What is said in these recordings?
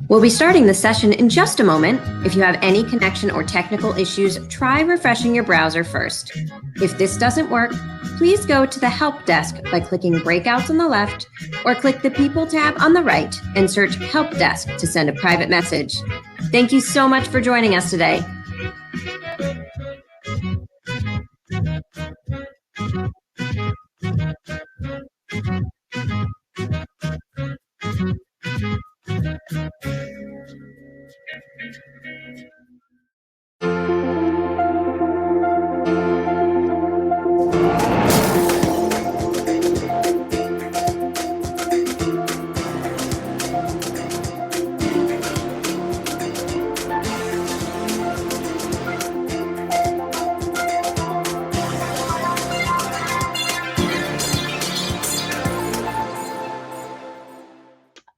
We'll be starting the session in just a moment. If you have any connection or technical issues, try refreshing your browser first. If this doesn't work, please go to the Help Desk by clicking Breakouts on the left, or click the People tab on the right and search Help Desk to send a private message. Thank you so much for joining us today.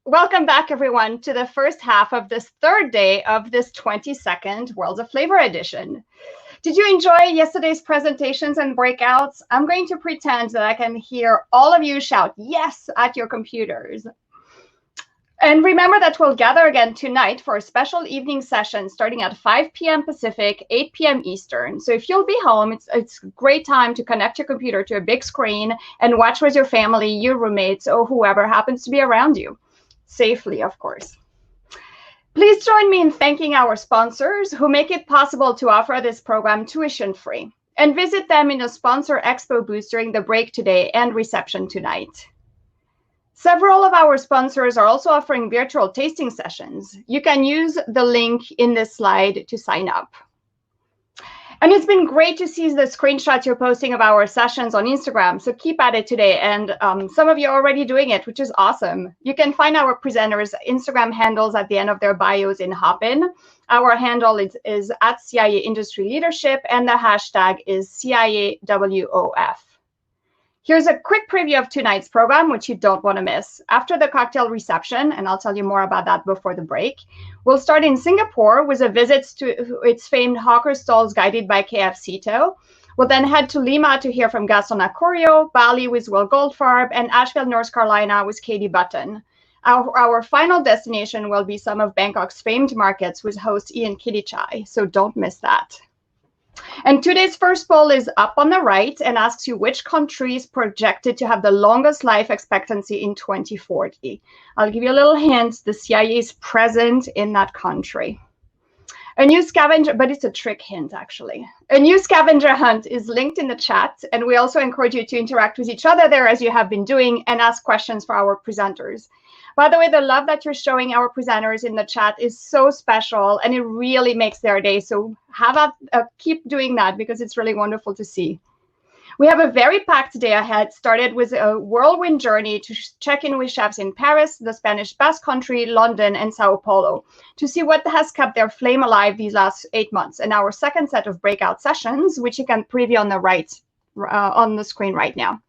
Welcome back, everyone, to the first half of this third day of this 22nd Worlds of Flavor edition. Did you enjoy yesterday's presentations and breakouts? I'm going to pretend that I can hear all of you shout yes at your computers. And remember that we'll gather again tonight for a special evening session starting at 5 p.m. Pacific, 8 p.m. Eastern. So if you'll be home, it's a great time to connect your computer to a big screen and watch with your family, your roommates, or whoever happens to be around you. Safely, of course. Please join me in thanking our sponsors who make it possible to offer this program tuition-free, and visit them in the sponsor expo booth during the break today and reception tonight. Several of our sponsors are also offering virtual tasting sessions. You can use the link in this slide to sign up. And it's been great to see the screenshots you're posting of our sessions on Instagram, so keep at it today. And some of you are already doing it, which is awesome. You can find our presenters' Instagram handles at the end of their bios in Hopin. Our handle is at CIA Industry Leadership, and the hashtag is CIAWOF. Here's a quick preview of tonight's program, which you don't want to miss. After the cocktail reception, and I'll tell you more about that before the break, we'll start in Singapore with a visit to its famed hawker stalls guided by KFCito. We'll then head to Lima to hear from Gaston Acurio, Bali with Will Goldfarb, and Asheville, North Carolina with Katie Button. Our final destination will be some of Bangkok's famed markets with host Ian Kitichai, so don't miss that. And today's first poll is up on the right and asks you which country is projected to have the longest life expectancy in 2040. I'll give you a little hint. The CIA is present in that country. A new scavenger, but it's a trick hint, actually. A new scavenger hunt is linked in the chat, and we also encourage you to interact with each other there as you have been doing and ask questions for our presenters. By the way, the love that you're showing our presenters in the chat is so special, and it really makes their day. So keep doing that because it's really wonderful to see. We have a very packed day ahead, started with a whirlwind journey to check in with chefs in Paris, the Spanish Basque Country, London, and Sao Paulo to see what has kept their flame alive these last 8 months, and our second set of breakout sessions, which you can preview on the right, on the screen right now.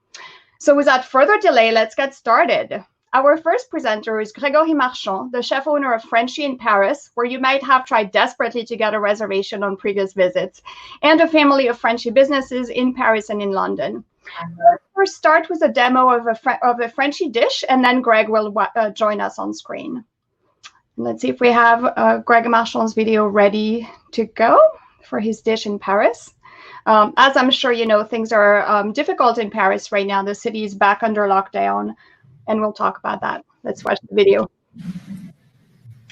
So without further delay, let's get started. Our first presenter is Gregory Marchand, the chef owner of Frenchie in Paris, where you might have tried desperately to get a reservation on previous visits, and a family of Frenchie businesses in Paris and in London. Let's first start with a demo of a Frenchie dish, and then Greg will join us on screen. Let's see if we have Greg Marchand's video ready to go for his dish in Paris. As I'm sure you know, things are difficult in Paris right now. The city is back under lockdown. And we'll talk about that. Let's watch the video.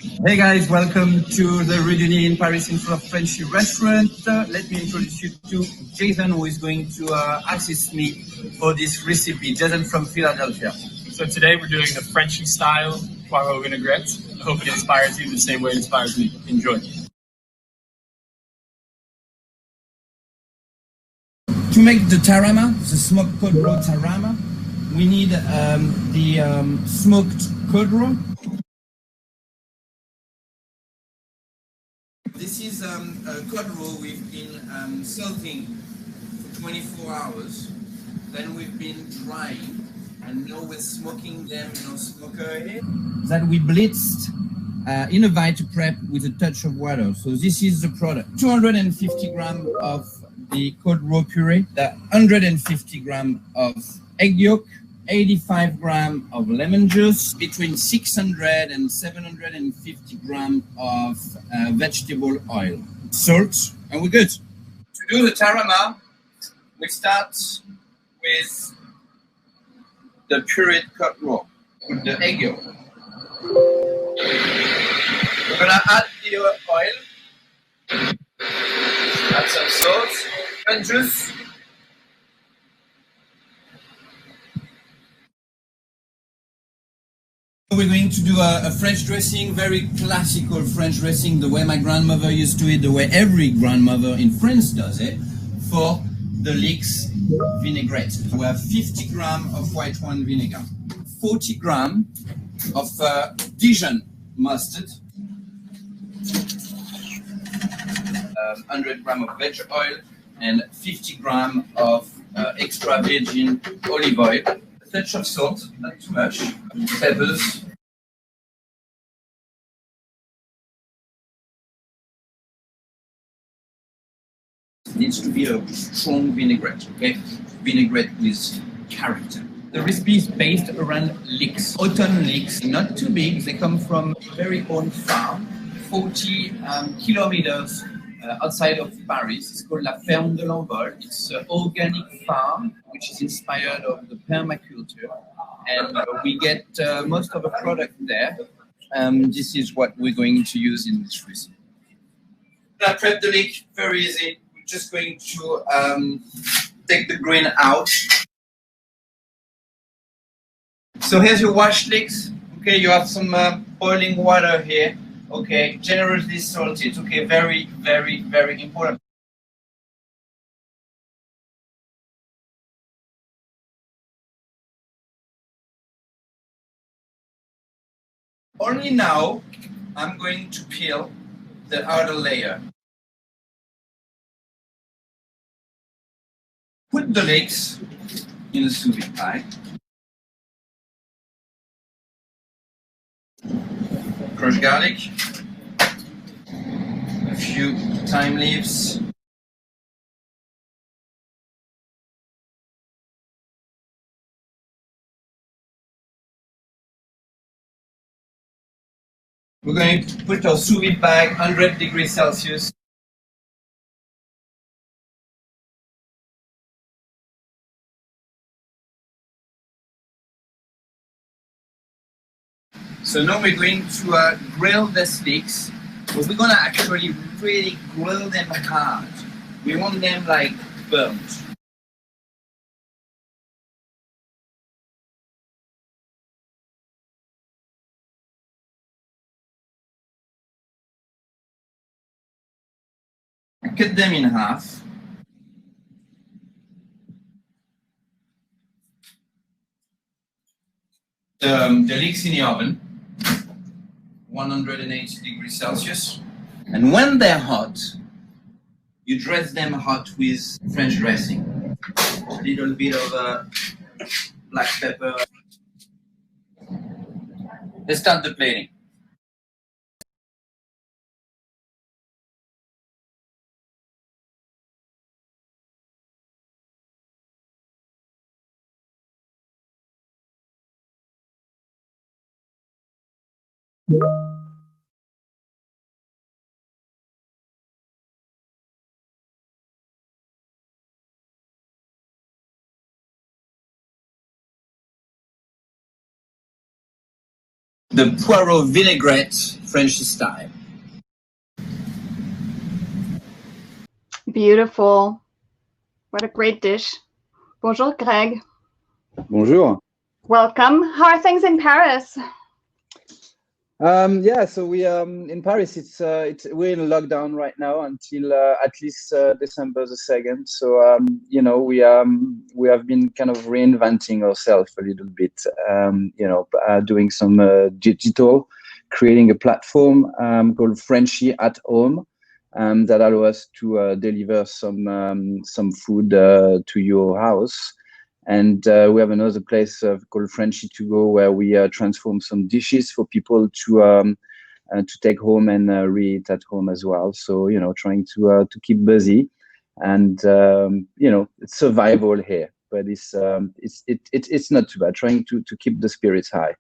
Hey guys, welcome to the Réunion in Paris in front of Frenchie restaurant. Let me introduce you to Jason, who is going to assist me for this recipe. Jason from Philadelphia. So today we're doing the Frenchie style poireau vinaigrette. I hope it inspires you the same way it inspires me. Enjoy. To make the tarama, the smoked cod roe tarama, we need the smoked cod roe. This is a cod roe we've been salting for 24 hours. Then we've been drying, and now we're smoking them in our smoker here. That we blitzed in a vita prep with a touch of water. So this is the product. 250 grams of the cod roe puree, 150 grams of egg yolk, 85 grams of lemon juice, between 600 and 750 grams of vegetable oil, salt, and we're good. To do the tarama, we start with the pureed cod roe with the egg yolk. We're gonna add the oil, add some salt, lemon juice. We're going to do a French dressing, very classical French dressing, the way my grandmother used to eat, the way every grandmother in France does it, for the leeks vinaigrette. We have 50 grams of white wine vinegar, 40 grams of Dijon mustard, 100 grams of veg oil, and 50 grams of extra virgin olive oil. A touch of salt, not too much, peppers. It needs to be a strong vinaigrette, okay? Vinaigrette with character. The recipe is based around leeks, autumn leeks, not too big. They come from a very own farm, 40 kilometers outside of Paris. It's called La Ferme de l'Envol. It's an organic farm which is inspired of the permaculture, and we get most of the product there. This is what we're going to use in this recipe. I prep the leek, very easy. We're just going to take the grain out. So here's your washed leeks. Okay, you have some boiling water here. Okay, generously salted. Okay, very, very, very important. Only now, I'm going to peel the outer layer. Put the leeks in a sous vide bag. Crushed garlic, a few thyme leaves, we're going to put our sous vide bag 100 degrees Celsius. So now we're going to grill the leeks, but we're going to actually really grill them hard. We want them like burnt. I cut them in half. The leeks in the oven, 180 degrees Celsius. And when they're hot, you dress them hot with French dressing. A little bit of black pepper. Let's start the plating. The poireau vinaigrette Frenchie style. Beautiful. What a great dish. Bonjour, Greg. Bonjour. Welcome. How are things in Paris? Yeah, so we in Paris. We're in lockdown right now until at least December the 2nd. So you know, we have been kind of reinventing ourselves a little bit. You know, doing some digital, creating a platform called Frenchie at Home. That allow us to deliver some food to your house. And we have another place called Frenchie to go, where we transform some dishes for people to take home and read at home as well. So, you know, trying to keep busy, and you know, it's survival here, but it's not too bad. Trying to keep the spirits high.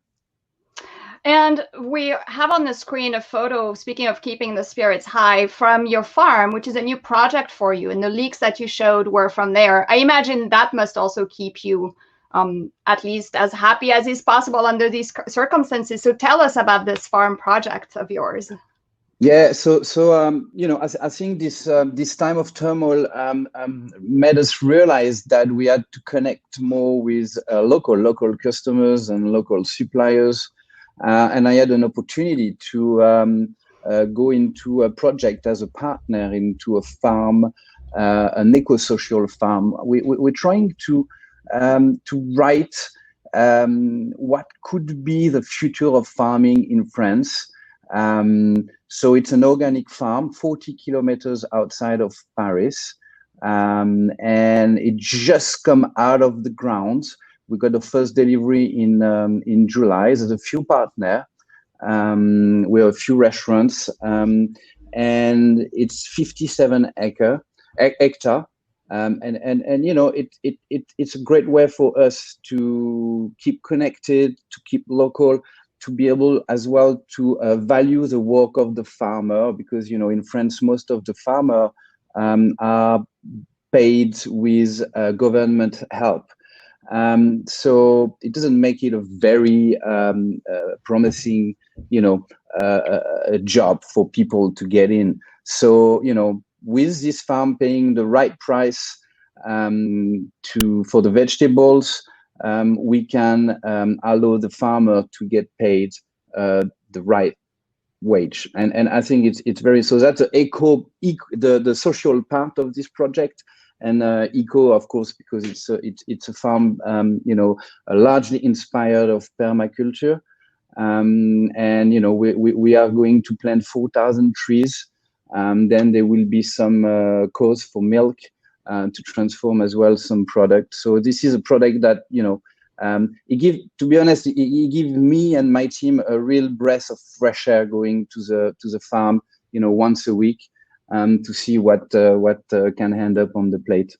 And we have on the screen a photo, speaking of keeping the spirits high, from your farm, which is a new project for you. And the leaks that you showed were from there. I imagine that must also keep you at least as happy as is possible under these circumstances. So tell us about this farm project of yours. Yeah, so you know, I think this time of turmoil made us realize that we had to connect more with local customers and local suppliers. And I had an opportunity to go into a project as a partner into a farm, an eco-social farm. We're trying to write what could be the future of farming in France. So it's an organic farm, 40 kilometers outside of Paris, and it just come out of the ground. We got the first delivery in July. There's a few partners. We have a few restaurants, and it's 57 hectare. And you know, it's a great way for us to keep connected, to keep local, to be able as well to value the work of the farmer, because, you know, in France, most of the farmers are paid with government help. So it doesn't make it a very promising, you know, a job for people to get in. So, you know, with this farm paying the right price for the vegetables, we can allow the farmer to get paid the right wage. And I think it's very, so that's the social part of this project. And eco, of course, because it's a farm, you know, largely inspired of permaculture, and you know, we are going to plant 4,000 trees. Then there will be some cows for milk to transform as well some products. So this is a product that, you know, to be honest, it gives me and my team a real breath of fresh air going to the farm, you know, once a week. To see what can end up on the plate.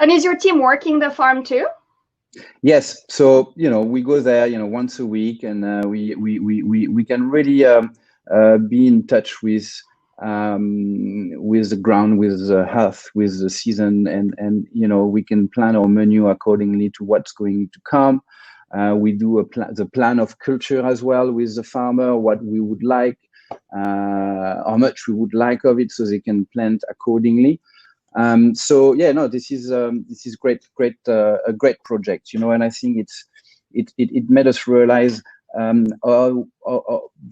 And is your team working the farm too? Yes. So, you know, we go there, you know, once a week, and we can really be in touch with the ground, with the health, with the season, and you know, we can plan our menu accordingly to what's going to come. We do the plan of culture as well with the farmer, what we would like. How much we would like of it, so they can plant accordingly. So yeah, no, this is a great project, you know, and I think it made us realize the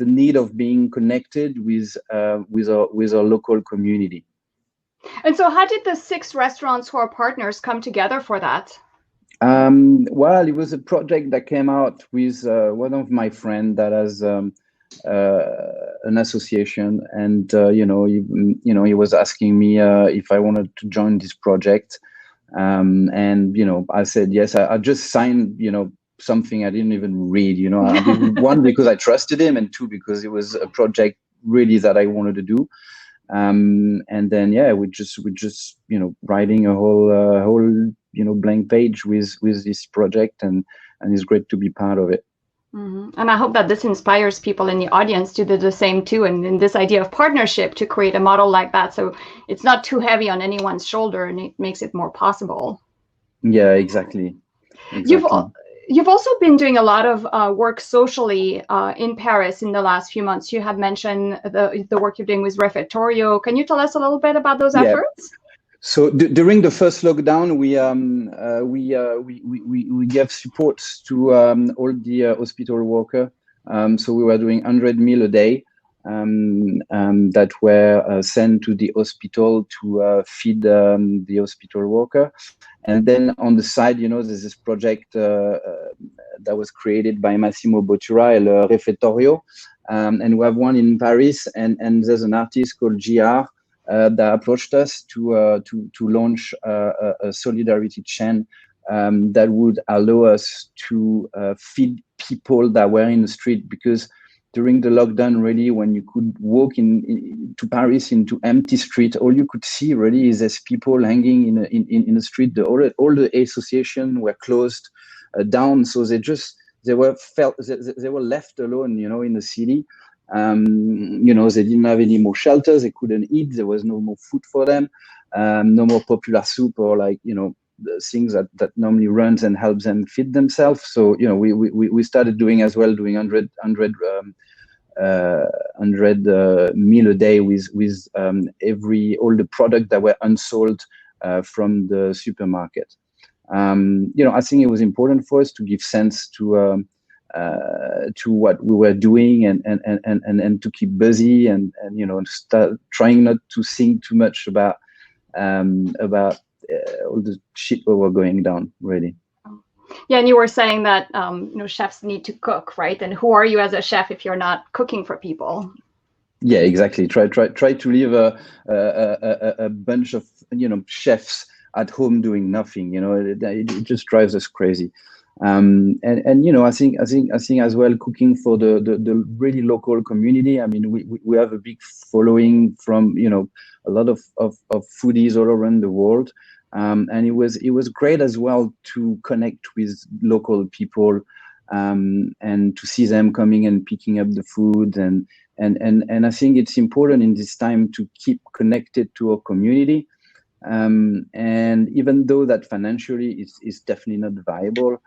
need of being connected with our local community. And so, how did the 6 restaurants who are partners come together for that? Well, it was a project that came out with one of my friends that has an association, and you know, he was asking me if I wanted to join this project, and you know, I said yes. I just signed, you know, something I didn't even read. You know, I did, one, because I trusted him, and 2, because it was a project really that I wanted to do. And then yeah, we just you know, writing a whole you know, blank page with this project, and it's great to be part of it. Mm-hmm. And I hope that this inspires people in the audience to do the same too, and in this idea of partnership to create a model like that, so it's not too heavy on anyone's shoulder, and it makes it more possible. Yeah, exactly. You've also been doing a lot of work socially in Paris in the last few months. You had mentioned the work you're doing with Restaurante. Can you tell us a little bit about those efforts? So during the first lockdown, we gave support to all the hospital workers. So we were doing 100 meals a day that were sent to the hospital to feed the hospital worker. And then on the side, there's this project that was created by Massimo Bottura, El Refettorio. And we have one in Paris, and there's an artist called GR that approached us to launch a solidarity chain that would allow us to feed people that were in the street, because during the lockdown, really, when you could walk to Paris into empty street, all you could see really is as people hanging in the street. All the associations were closed down, so they were left alone, in the city. They didn't have any more shelters. They couldn't eat. There was no more food for them. No more popular soup or the things that normally runs and helps them feed themselves. So we started doing 100 meal a day with all the product that were unsold from the supermarket. I think it was important for us to give sense to what we were doing and to keep busy and start trying not to think too much about all the shit we were going down, really. Yeah, and you were saying that chefs need to cook, right? And who are you as a chef if you're not cooking for people? Yeah, exactly. Try to leave a bunch of chefs at home doing nothing. It just drives us crazy. And I think as well, cooking for the really local community. I mean, we have a big following from a lot of foodies all around the world. And it was great as well to connect with local people and to see them coming and picking up the food. And I think it's important in this time to keep connected to our community. And even though that financially is definitely not viable,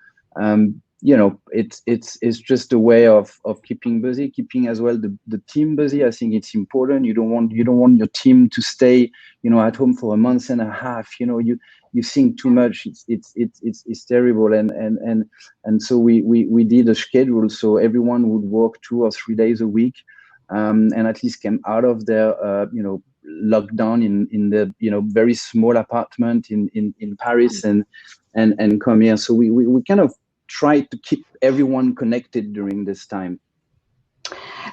it's just a way of keeping busy, keeping as well the team busy. I think it's important. You don't want your team to stay, at home for a month and a half. You think too much. It's terrible. And so we did a schedule so everyone would work 2 or 3 days a week, and at least came out of their lockdown in the very small apartment in Paris and come here. So we kind of try to keep everyone connected during this time.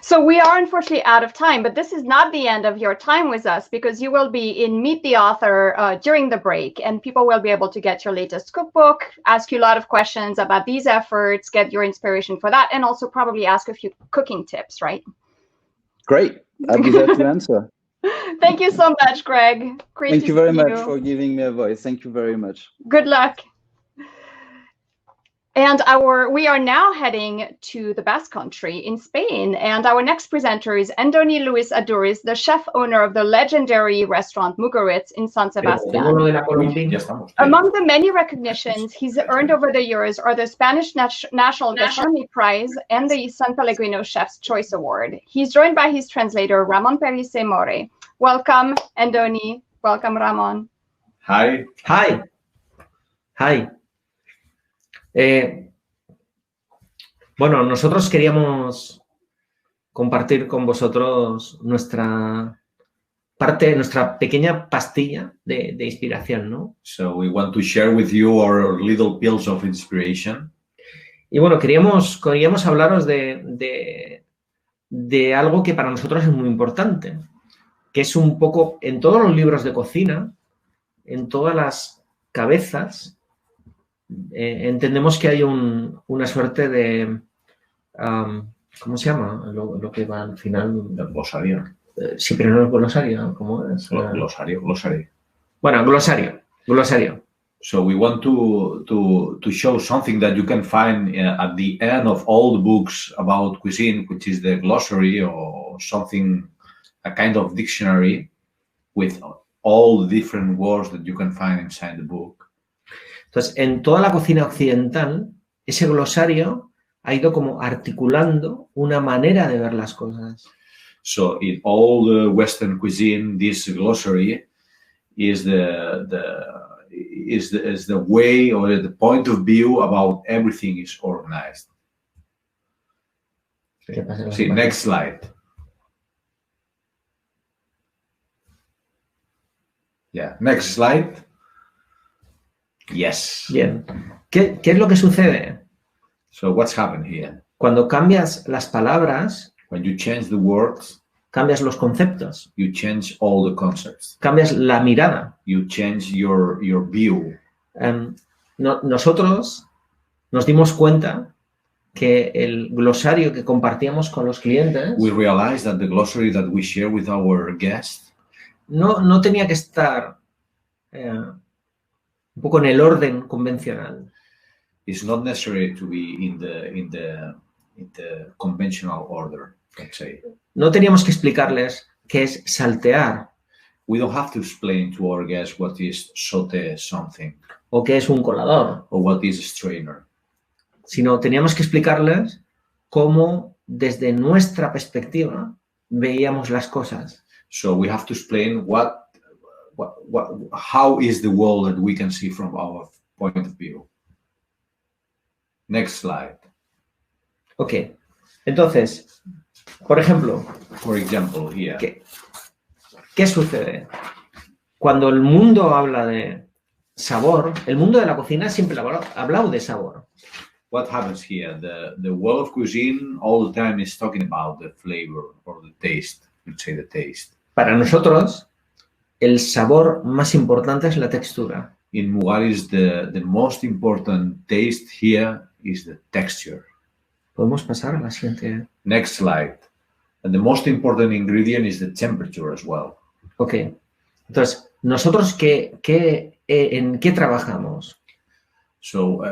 So we are unfortunately out of time, but this is not the end of your time with us, because you will be in Meet the Author during the break, and people will be able to get your latest cookbook, ask you a lot of questions about these efforts, get your inspiration for that, and also probably ask a few cooking tips, right? Great. I'll be there to answer. Thank you so much, Greg. Great. Thank you very much for giving me a voice. Thank you very much. Good luck. And we are now heading to the Basque Country in Spain. And our next presenter is Andoni Aduriz, the chef owner of the legendary restaurant Mugaritz in San Sebastian. Among the many recognitions he's earned over the years are the Spanish National Gastronomy Prize and the San Pellegrino Chef's Choice Award. He's joined by his translator, Ramon Perise More. Welcome, Andoni. Welcome, Ramon. Hi. Hi. Hi. Bueno, nosotros queríamos compartir con vosotros nuestra pequeña pastilla de inspiración, ¿no? So we want to share with you our little pills of inspiration. Y bueno, queríamos hablaros de algo que para nosotros es muy importante, que es un poco en todos los libros de cocina, en todas las cabezas. Entendemos que hay una suerte de ¿cómo se llama? Lo que va al final. El glosario. Sí, pero no es glosario. ¿Cómo es? Glosario. Bueno, glosario. So we want to show something that you can find at the end of all the books about cuisine, which is the glossary, or something, a kind of dictionary with all the different words that you can find inside the book. Entonces, en toda la cocina occidental ese glosario ha ido como articulando una manera de ver las cosas. So in all the Western cuisine, this glossary is the way or the point of view about everything is organized. See, next slide. Yeah, next slide. Yes. Bien. ¿Qué es lo que sucede? So what's happened here? Cuando cambias las palabras, When you change the words, cambias los conceptos, you change all the concepts. cambias la mirada. You change your view. Nosotros nos dimos cuenta que el glosario que compartíamos con los clientes We realized that the glossary that we share with our guests no tenía que estar un poco en el orden convencional. is not necessary to be in the conventional order, let's say. No teníamos que explicarles qué es saltear We don't have to explain to our guests what is sauté something o qué es un colador, or what is a strainer. sino teníamos que explicarles cómo desde nuestra perspectiva veíamos las cosas. So we have to explain how is the world that we can see from our point of view. Next slide. Ok, entonces, por ejemplo, For example, here. ¿qué sucede? Cuando el mundo habla de sabor, el mundo de la cocina siempre ha hablado de sabor. What happens here? The world of cuisine all the time is talking about the flavor or the taste. Let's say the taste. Para nosotros, el sabor más importante es la textura. In Mugaritz, the most important taste here is the texture. Podemos pasar a la siguiente. Next slide. And the most important ingredient is the temperature as well. Ok. Entonces, ¿nosotros en qué trabajamos? So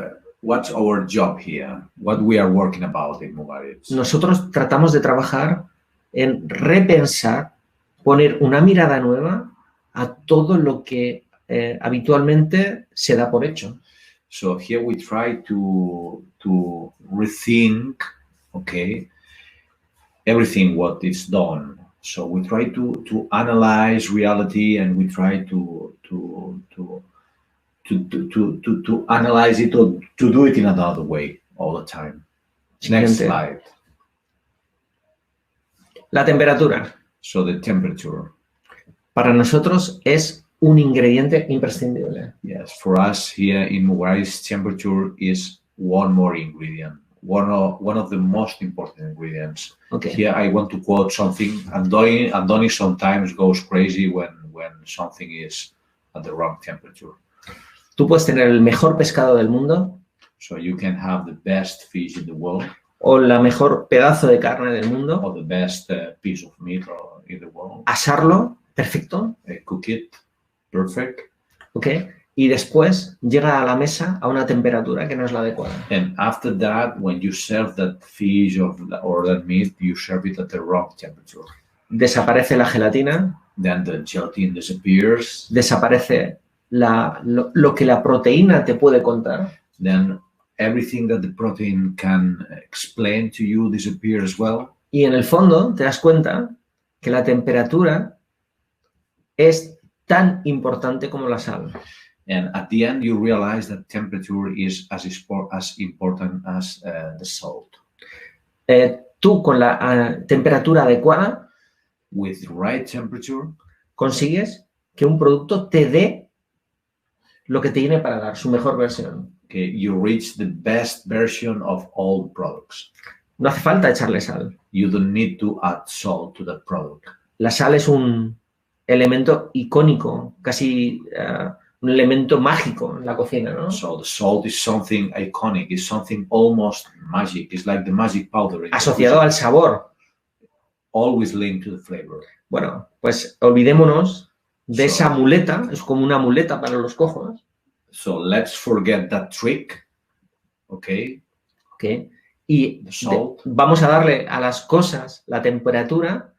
what's our job here? What we are working about in Mugaritz? Nosotros tratamos de trabajar en repensar, poner una mirada nueva a todo lo que habitualmente se da por hecho. So here we try to rethink, okay, everything what is done. So we try to analyze reality and we try to analyze it or to do it in another way all the time. Next Siguiente. slide. La temperatura. So the temperature. Para nosotros es un ingrediente imprescindible. Yes, for us here in Mugaritz, temperature is one more ingredient, one of the most important ingredients. Okay. Here I want to quote something. Andoni sometimes goes crazy when something is at the wrong temperature. Tú puedes tener el mejor pescado del mundo So you can have the best fish in the world o la mejor pedazo de carne del mundo, or the best piece of meat in the world. asarlo, perfecto, Cook it, perfect. ¿ok? Y después llega a la mesa a una temperatura que no es la adecuada. And after that, when you serve that fish or that meat, you serve it at the wrong temperature. Desaparece la gelatina, Then the gelatin disappears. desaparece lo que la proteína te puede contar. Then everything that the protein can explain to you disappears as well. Y en el fondo te das cuenta que la temperatura es tan importante como la sal. And at the end, you realize that temperature is as important as the salt. Tú con la temperatura adecuada With the right temperature, consigues que un producto te dé lo que te tiene para dar, su mejor versión. okay, you reach the best version of all products. No hace falta echarle sal. You don't need to add salt to that product. La sal es un elemento icónico, casi un elemento mágico en la cocina, ¿no? So the salt is something iconic. It's something almost magic. It's like the magic powder. In the Asociado cuisine. al sabor. Always linked to the flavor. Bueno, pues olvidémonos de So- esa muleta, es como una muleta para los cojos, So let's forget that trick. Okay, ¿ok? Y the salt. vamos a darle a las cosas la temperatura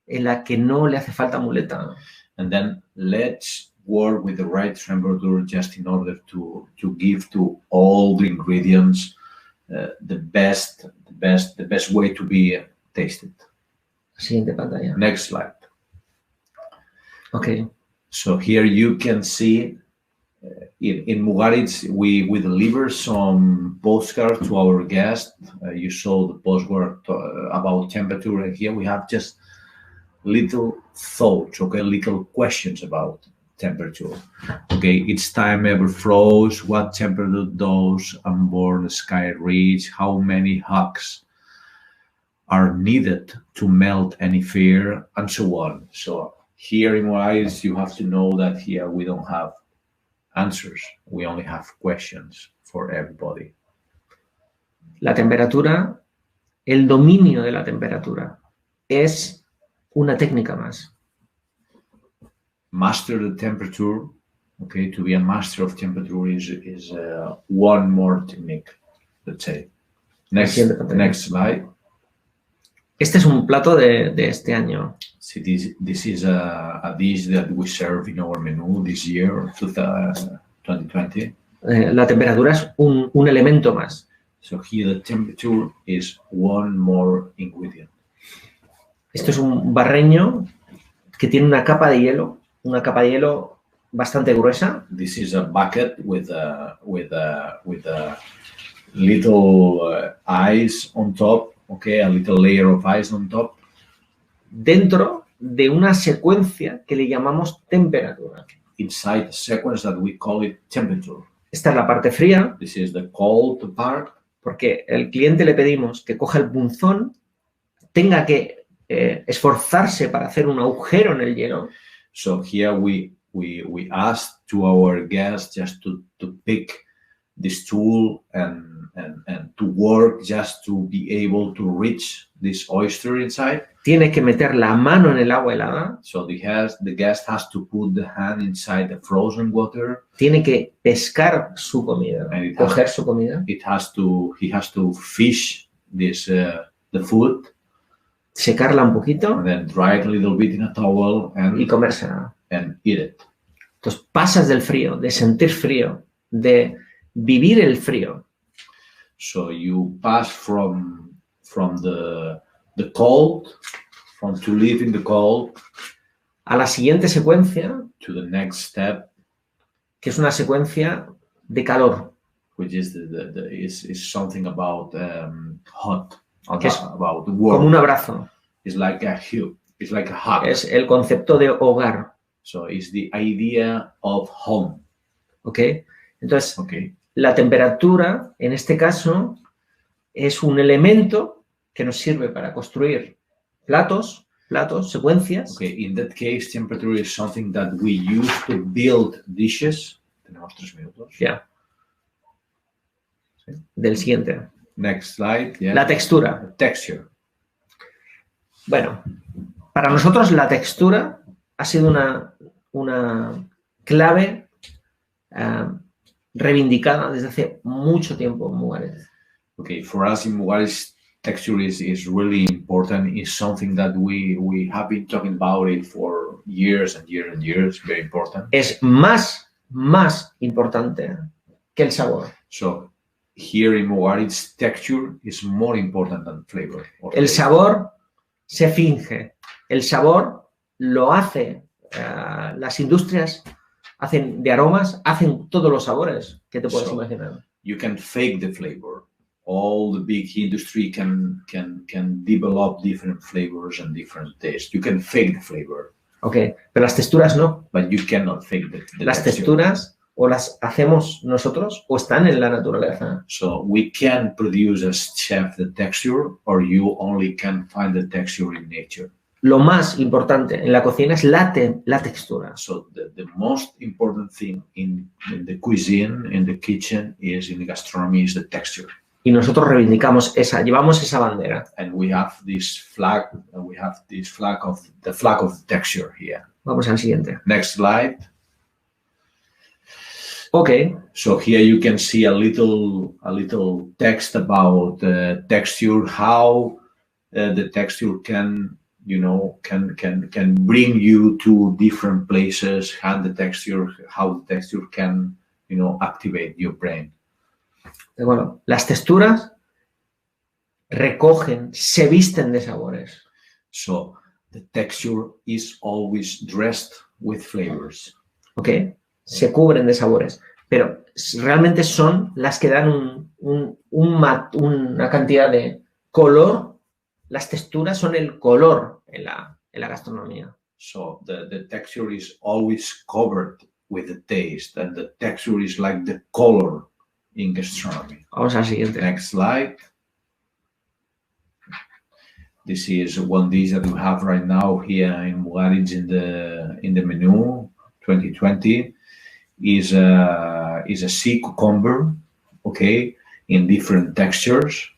en la que no le hace falta muleta. And then let's work with the right temperature just in order to give to all the ingredients the best way to be tasted. Siguiente pantalla. Next slide. Okay. So here you can see in Mugaritz, we deliver some postcards to our guests. You saw the postcard about temperature, and here we have just little thoughts, okay, little questions about temperature. Okay, each time ever froze, what temperature does unborn sky reach, how many hugs are needed to melt any fear, and so on. So here in Mugaritz, you have to know that here we don't have answers, we only have questions for everybody. La temperatura, el dominio de la temperatura es una técnica más. Master the temperature, okay, to be a master of temperature is one more technique, let's say. Next slide. Este es un plato de este año. See, this is a dish that we serve in our menu this year, 2020. La temperatura es un elemento más. So here the temperature is one more ingredient. Esto es un barreño que tiene una capa de hielo bastante gruesa. This is a bucket with a little ice on top, okay, a little layer of ice on top. Dentro de una secuencia que le llamamos temperatura. Inside a sequence that we call it temperature. Esta es la parte fría. This is the cold part. Porque al cliente le pedimos que coja el punzón, tenga que esforzarse para hacer un agujero en el hielo. So here we ask to our guests just to pick this tool and to work just to be able to reach this oyster inside. Tiene que meter la mano en el agua helada. So the guest has to put the hand inside the frozen water. Tiene que pescar su comida, coger su comida. He has to fish this the food. Secarla un poquito. And then dry it a little bit in a towel y comérsela. And eat it. Entonces pasas del frío, de sentir frío, de vivir el frío. So you pass from the cold, to live in the cold, a la siguiente secuencia, to the next step, que es una secuencia de calor, which is is something about hot, about warm. Como un abrazo. It's like a hug. It's like a hug. Es el concepto de hogar. So it's the idea of home. Okay. Entonces, la temperatura, en este caso, es un elemento que nos sirve para construir platos, secuencias. Okay, in that case, temperature is something that we use to build dishes. Tenemos 3 minutos. Ya. Yeah. ¿Sí? Del siguiente. Next slide. Yeah. La textura. The texture. Bueno, para nosotros la textura ha sido una clave reivindicada desde hace mucho tiempo en Mugaritz. Okay, for us in Mugaritz, texture is really important. It's something that we have been talking about it for years and years and years. Very important. Es más importante que el sabor. So here in Mugaritz, texture is more important than flavor. El sabor se finge. El sabor lo hace. Las industrias de aromas hacen todos los sabores que te puedes imaginar. You can fake the flavor. All the big industry can develop different flavors and different tastes. You can fake the flavor. Okay, pero las texturas no. But you cannot fake the Las texturas o las hacemos nosotros o están en la naturaleza. So we can produce as chef the texture, or you only can find the texture in nature. Lo más importante en la cocina es la textura. So the most important thing in the cuisine, in the kitchen, in the gastronomy, is the texture. Y nosotros reivindicamos llevamos esa bandera. And we have this flag, of the texture here. Vamos al siguiente. Next slide. Okay. So here you can see a little text about texture, how the texture can bring you to different places, how the texture can, activate your brain. Bueno, las texturas recogen, se visten de sabores. So the texture is always dressed with flavors. ¿Ok? Se cubren de sabores, pero realmente son las que dan una cantidad de color. Las texturas son el color en la gastronomía. So the texture is always covered with the taste, and the texture is like the color in gastronomy. Vamos al siguiente. Next slide. This is one dish that we have right now here in Mugaritz in the menu 2020 is a sea cucumber, okay, in different textures,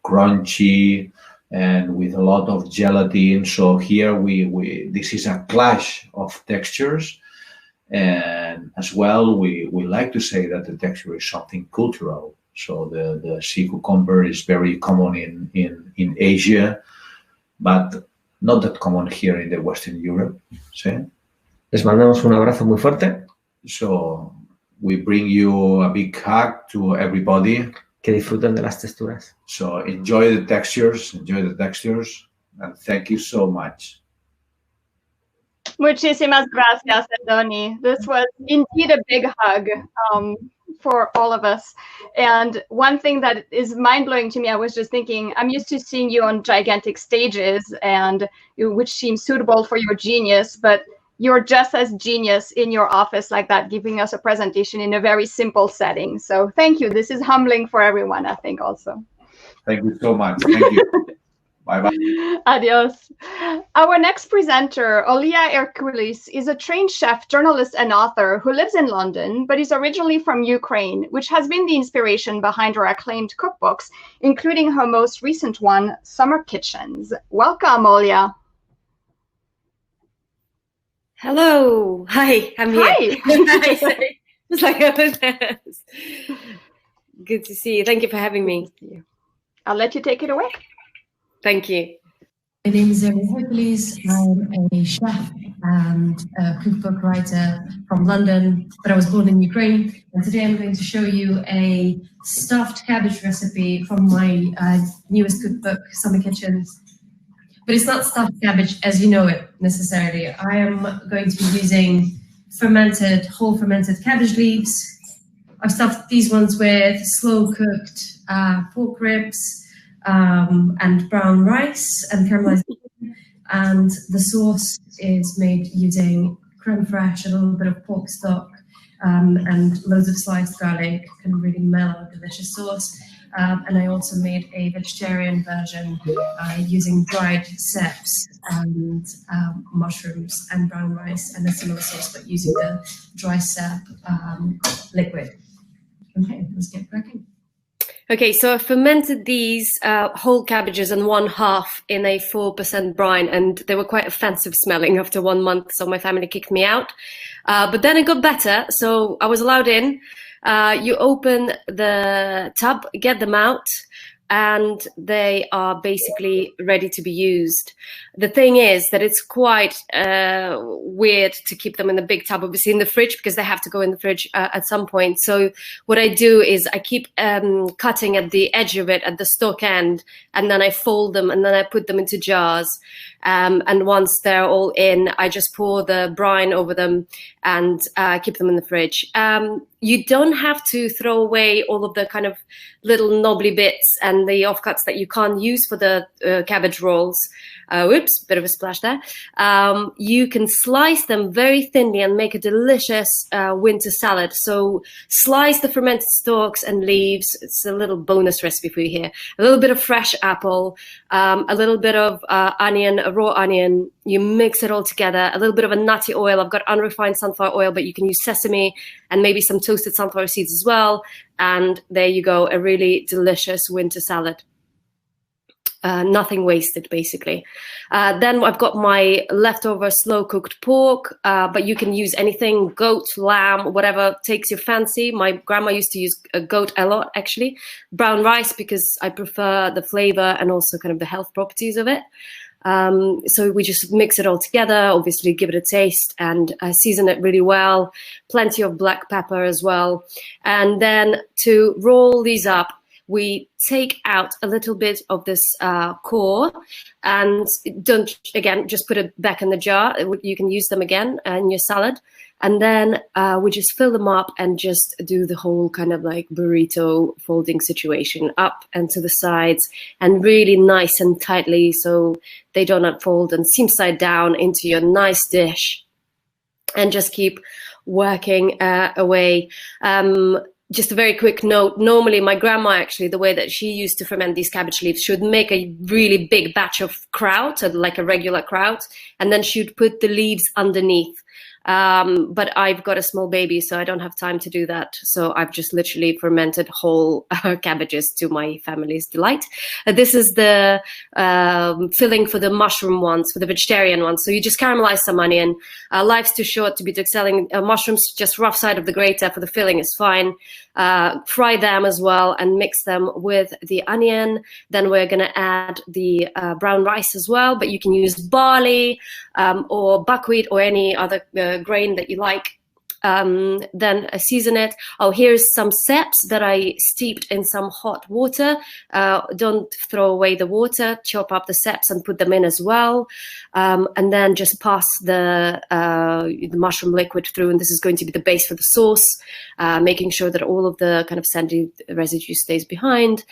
crunchy and with a lot of gelatin. So here this is a clash of textures, and as well we like to say that the texture is something cultural. So the sea cucumber is very common in Asia, but not that common here in the Western Europe. ¿Sí? Les mandamos un abrazo muy fuerte. So we bring you a big hug to everybody. Que disfruten de las texturas. So enjoy the textures, and thank you so much. Muchísimas gracias, Andoni. This was indeed a big hug for all of us. And one thing that is mind-blowing to me, I was just thinking, I'm used to seeing you on gigantic stages, and which seems suitable for your genius, but you're just as genius in your office like that, giving us a presentation in a very simple setting. So thank you. This is humbling for everyone, I think, also. Thank you so much. Thank you. Bye-bye. Adios. Our next presenter, Olia Hercules, is a trained chef, journalist, and author who lives in London, but is originally from Ukraine, which has been the inspiration behind her acclaimed cookbooks, including her most recent one, Summer Kitchens. Welcome, Olia. Hello. Hi, I'm here. Hi. It's like, good to see you. Thank you for having me. I'll let you take it away. Thank you. My name is Olia Hercules. I'm a chef and a cookbook writer from London, but I was born in Ukraine. And today I'm going to show you a stuffed cabbage recipe from my newest cookbook, Summer Kitchens. But it's not stuffed cabbage as you know it necessarily. I am going to be using whole fermented cabbage leaves. I've stuffed these ones with slow cooked pork ribs, and brown rice and caramelized, and the sauce is made using creme fraiche, a little bit of pork stock, and loads of sliced garlic, kind of really mellow, delicious sauce. And I also made a vegetarian version using dried ceps and mushrooms and brown rice, and a similar sauce, but using the dry cep liquid. Okay, let's get cracking. Okay, so I fermented these whole cabbages and 1/2 in a 4% brine, and they were quite offensive smelling after 1 month, so my family kicked me out. But then it got better, so I was allowed in. You open the tub, get them out, and they are basically ready to be used. The thing is that it's quite weird to keep them in the big tub, obviously in the fridge, because they have to go in the fridge at some point. So what I do is I keep cutting at the edge of it, at the stalk end, and then I fold them, and then I put them into jars. And once they're all in, I just pour the brine over them and keep them in the fridge. You don't have to throw away all of the kind of little knobbly bits and the offcuts that you can't use for the cabbage rolls. Whoops, bit of a splash there. You can slice them very thinly and make a delicious winter salad. So slice the fermented stalks and leaves. It's a little bonus recipe for you here. A little bit of fresh apple, a little bit of onion, a raw onion. You mix it all together. A little bit of a nutty oil. I've got unrefined sunflower oil, but you can use sesame and maybe some toasted sunflower seeds as well. And there you go, a really delicious winter salad. Nothing wasted, basically. Then I've got my leftover slow-cooked pork, but you can use anything, goat, lamb, whatever takes your fancy. My grandma used to use a goat a lot, actually. Brown rice, because I prefer the flavor and also kind of the health properties of it. So we just mix it all together, obviously give it a taste and season it really well. Plenty of black pepper as well. And then to roll these up, we take out a little bit of this core, and don't, again, just put it back in the jar. You can use them again in your salad. And then we just fill them up and just do the whole kind of like burrito folding situation, up and to the sides, and really nice and tightly so they don't unfold, and seam side down into your nice dish, and just keep working away. Just a very quick note, normally my grandma, actually, the way that she used to ferment these cabbage leaves, she would make a really big batch of kraut, like a regular kraut, and then she would put the leaves underneath. But I've got a small baby, so I don't have time to do that. So I've just literally fermented whole cabbages to my family's delight. This is the filling for the mushroom ones, for the vegetarian ones. So you just caramelize some onion. Life's too short to be selling mushrooms. Just rough side of the grater for the filling is fine. Fry them as well and mix them with the onion. Then we're going to add the brown rice as well, but you can use barley or buckwheat or any other grain that you like. Then season it. Oh, here's some ceps that I steeped in some hot water. Don't throw away the water. Chop up the ceps and put them in as well. And then just pass the mushroom liquid through, and this is going to be the base for the sauce, making sure that all of the kind of sandy residue stays behind.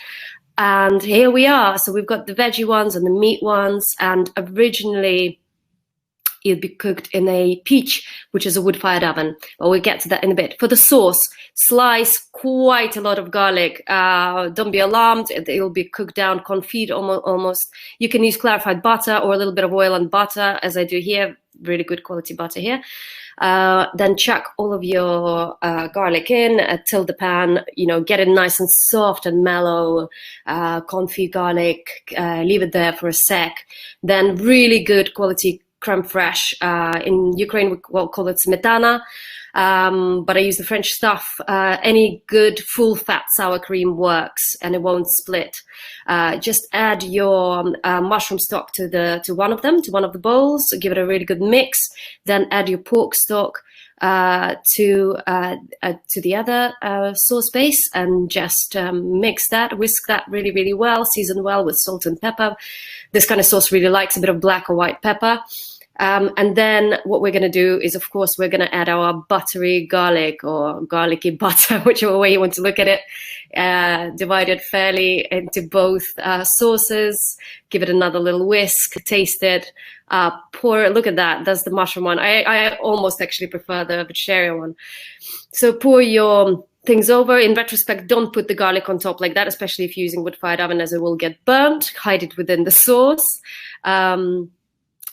And here we are. So we've got the veggie ones and the meat ones, and originally it'll be cooked in a peach, which is a wood-fired oven. But we'll get to that in a bit. For the sauce, slice quite a lot of garlic. Don't be alarmed. It'll be cooked down, confit almost. You can use clarified butter or a little bit of oil and butter, as I do here. Really good quality butter here. Then chuck all of your garlic in, tilt the pan, get it nice and soft and mellow, confit garlic, leave it there for a sec. Then really good quality creme fraiche. In Ukraine, we call it smetana, but I use the French stuff. Any good full fat sour cream works, and it won't split. Just add your mushroom stock to one of the bowls. Give it a really good mix. Then add your pork stock to the other sauce base, and just mix that, whisk that really, really well, season well with salt and pepper. This kind of sauce really likes a bit of black or white pepper. And then what we're going to do is, of course, we're going to add our buttery garlic or garlicky butter, whichever way you want to look at it, divided fairly into both sauces. Give it another little whisk, taste it, pour, look at that, that's the mushroom one. I almost actually prefer the vegetarian one. So pour your things over. In retrospect, don't put the garlic on top like that, especially if you're using wood-fired oven, as it will get burnt. Hide it within the sauce.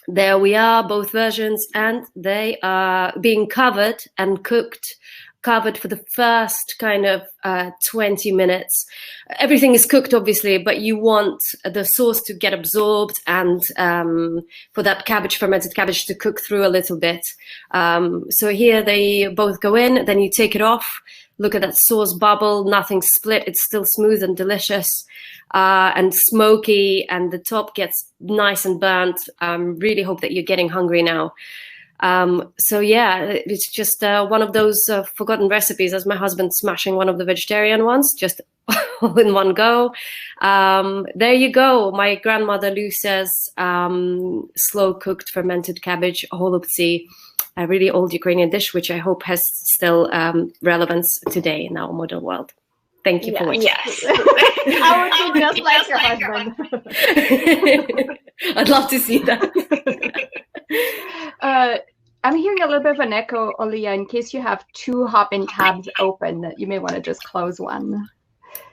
There we are, both versions, and they are being covered and covered for the first kind of 20 minutes. Everything is cooked, obviously, but you want the sauce to get absorbed and for that fermented cabbage to cook through a little bit. So here they both go in, then you take it off. Look at that sauce bubble, nothing split. It's still smooth and delicious and smoky, and the top gets nice and burnt. Really hope that you're getting hungry now. So yeah, it's just one of those forgotten recipes, as my husband's smashing one of the vegetarian ones, just all in one go. There you go. My grandmother Lou says slow cooked fermented cabbage holubtsi, a really old Ukrainian dish, which I hope has still relevance today in our modern world. Thank you for watching. Yes. I would be just like your husband. I'd love to see that. I'm hearing a little bit of an echo, Olia, in case you have two hop-in tabs open. You may want to just close one.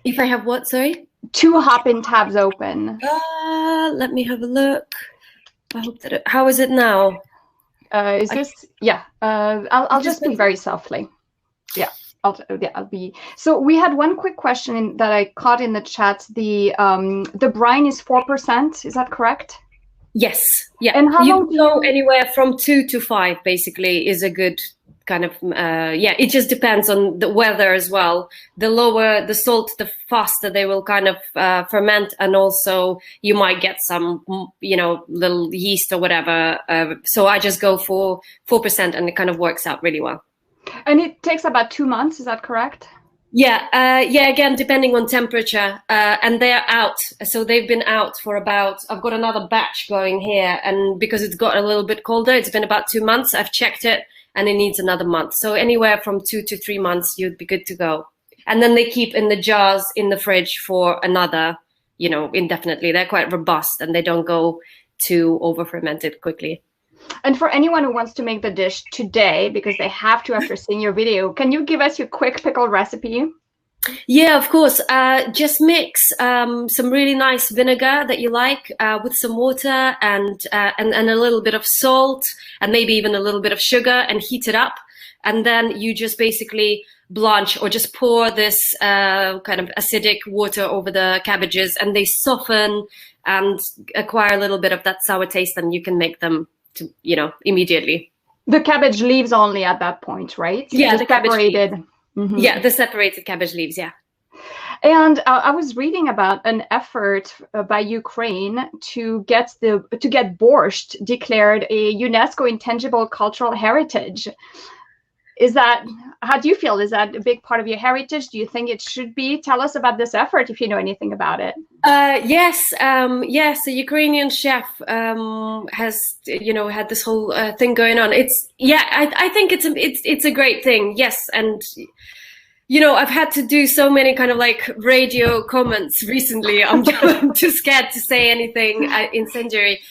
If I have what, sorry? Two hop-in tabs open. Let me have a look. I hope that how is it now? Is this? Yeah. I'll just speak very softly. Yeah. I'll be. So we had one quick question that I caught in the chat. The brine is 4%. Is that correct? Yes. Yeah. And how long can go anywhere from 2 to 5? Basically, is a good kind of. It just depends on the weather as well. The lower the salt, the faster they will kind of ferment, and also you might get some, little yeast or whatever. So I just go for 4%, and it kind of works out really well. And it takes about 2 months. Is that correct? Yeah, again, depending on temperature, and they're out. So they've been out for I've got another batch going here, and because it's got a little bit colder, it's been about 2 months. I've checked it, and it needs another month. So anywhere from 2 to 3 months, you'd be good to go. And then they keep in the jars in the fridge for another, indefinitely. They're quite robust, and they don't go too over-fermented quickly. And for anyone who wants to make the dish today, because they have to after seeing your video, can you give us your quick pickle recipe? Yeah, of course. Just mix some really nice vinegar that you like with some water and a little bit of salt and maybe even a little bit of sugar, and heat it up. And then you just basically blanch or just pour this kind of acidic water over the cabbages, and they soften and acquire a little bit of that sour taste, and you can make them immediately. The cabbage leaves only at that point, right? Yeah, the separated. Mm-hmm. Yeah, the separated cabbage leaves, yeah. And I was reading about an effort by Ukraine to get borscht declared a UNESCO Intangible Cultural Heritage. How do you feel? Is that a big part of your heritage? Do you think it should be? Tell us about this effort if you know anything about it. Yes, the Ukrainian chef has had this whole thing going on. I think it's a great thing. Yes, and I've had to do so many kind of like radio comments recently. I'm too scared to say anything incendiary,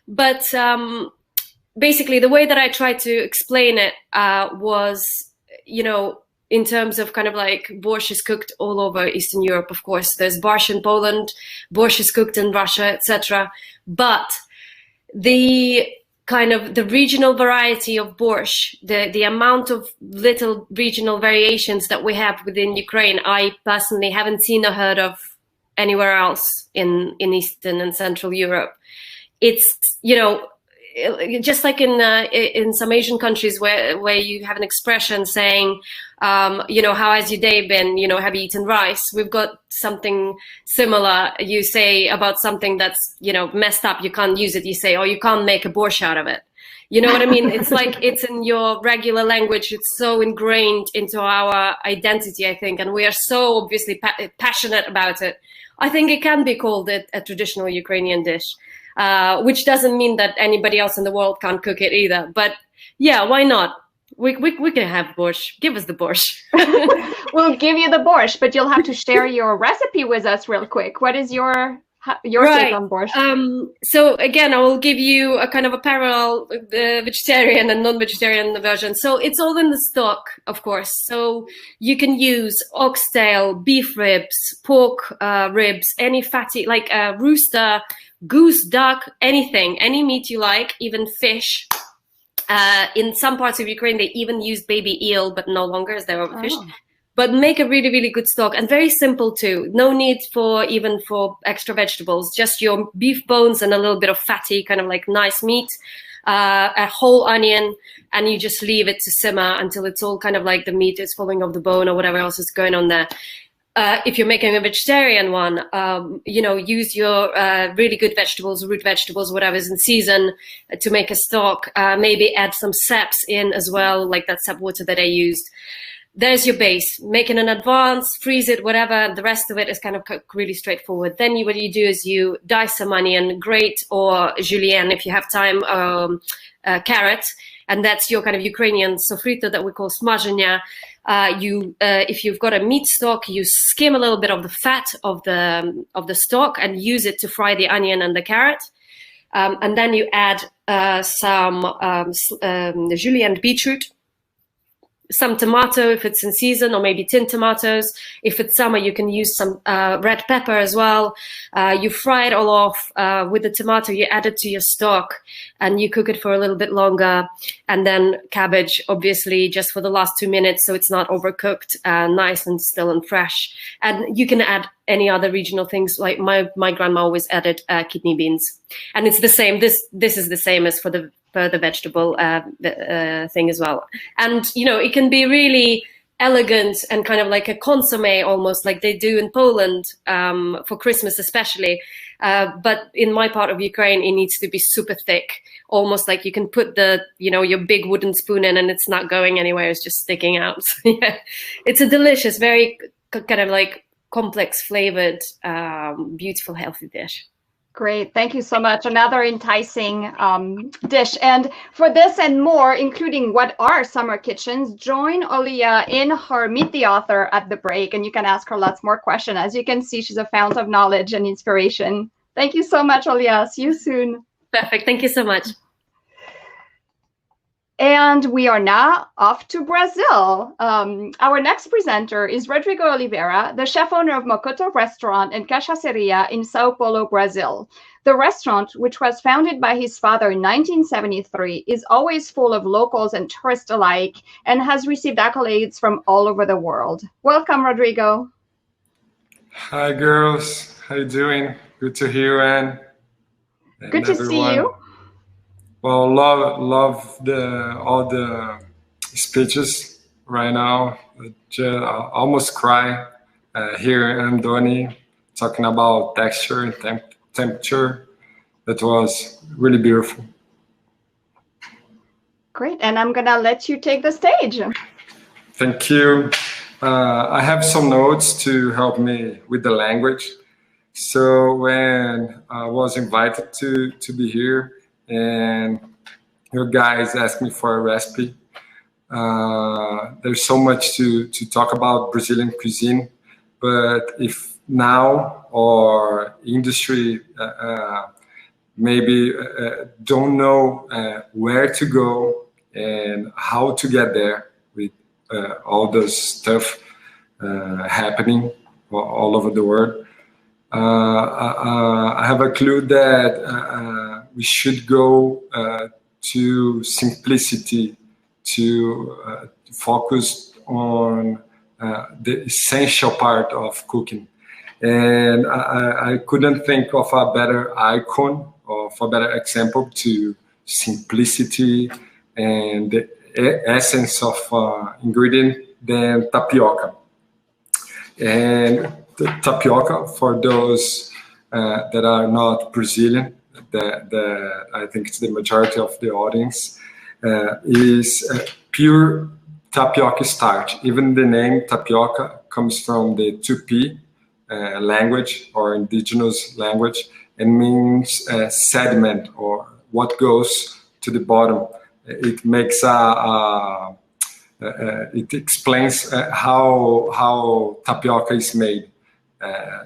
but. Basically, the way that I tried to explain it was, in terms of kind of like borscht is cooked all over Eastern Europe, of course. There's borscht in Poland, borscht is cooked in Russia, etc. But the kind of the regional variety of borscht, the amount of little regional variations that we have within Ukraine, I personally haven't seen or heard of anywhere else in Eastern and Central Europe. It's, just like in some Asian countries where you have an expression saying, how has your day been? Have you eaten rice? We've got something similar. You say about something that's, messed up, you can't use it. You say, you can't make a borscht out of it. You know what I mean? It's like it's in your regular language. It's so ingrained into our identity, I think. And we are so obviously passionate about it. I think it can be called a traditional Ukrainian dish. Which doesn't mean that anybody else in the world can't cook it either. But yeah, why not? We can have borscht. Give us the borscht. We'll give you the borscht, but you'll have to share your recipe with us real quick. What is your take on borscht? So again, I will give you a kind of a parallel vegetarian and non-vegetarian version. So it's all in the stock, of course. So you can use oxtail, beef ribs, pork ribs, any fatty, like rooster, goose, duck, anything, any meat you like, even fish. In some parts of Ukraine, they even use baby eel, but no longer as they're overfished. But make a really, really good stock, and very simple too. No need for extra vegetables, just your beef bones and a little bit of fatty, kind of like nice meat, a whole onion, and you just leave it to simmer until it's all kind of like the meat is falling off the bone or whatever else is going on there. If you're making a vegetarian one, use your really good vegetables, root vegetables, whatever's in season to make a stock. Maybe add some saps in as well, like that sap water that I used. There's your base. Make it in advance, freeze it, whatever. The rest of it is kind of really straightforward. Then what you do is you dice some onion, grate, or julienne if you have time, carrot, and that's your kind of Ukrainian sofrito that we call smażenia. If you've got a meat stock, you skim a little bit of the fat of the stock and use it to fry the onion and the carrot. And then you add some julienne beetroot, some tomato if it's in season, or maybe tin tomatoes. If it's summer, you can use some red pepper as well. You fry it all off with the tomato. You add it to your stock and you cook it for a little bit longer. And then cabbage, obviously, just for the last 2 minutes so it's not overcooked, nice and still and fresh. And you can add any other regional things. Like my grandma always added kidney beans. And it's the same. This is the same as for the vegetable thing as well. And, it can be really elegant and kind of like a consommé, almost like they do in Poland for Christmas especially. But in my part of Ukraine, it needs to be super thick, almost like you can put your big wooden spoon in and it's not going anywhere, it's just sticking out. So, yeah, it's a delicious, very kind of like complex flavored, beautiful, healthy dish. Great. Thank you so much. Another enticing dish. And for this and more, including what are summer kitchens, join Olia in her Meet the Author at the break, and you can ask her lots more questions. As you can see, she's a fount of knowledge and inspiration. Thank you so much, Olia. See you soon. Perfect. Thank you so much. And we are now off to Brazil. Our next presenter is Rodrigo Oliveira, the chef owner of Mocotó Restaurant and Cachaceria in São Paulo, Brazil. The restaurant, which was founded by his father in 1973, is always full of locals and tourists alike and has received accolades from all over the world. Welcome, Rodrigo. Hi, girls. How you doing? Good to hear you, Anne. Good to see you. Well, love all the speeches right now. I almost cry hearing Andoni talking about texture and temperature. That was really beautiful. Great, and I'm gonna let you take the stage. Thank you. I have some notes to help me with the language. So when I was invited to be here, and your guys asked me for a recipe. There's so much to talk about Brazilian cuisine, but if now our industry maybe don't know where to go and how to get there with all this stuff happening all over the world, I have a clue that we should go to simplicity, to focus on the essential part of cooking. And I couldn't think of a better icon, of a better example to simplicity and the essence of ingredient than tapioca. And the tapioca, for those that are not Brazilian, that I think it's the majority of the audience, is pure tapioca starch. Even the name tapioca comes from the Tupi language or indigenous language and means sediment or what goes to the bottom. It makes it explains how tapioca is made.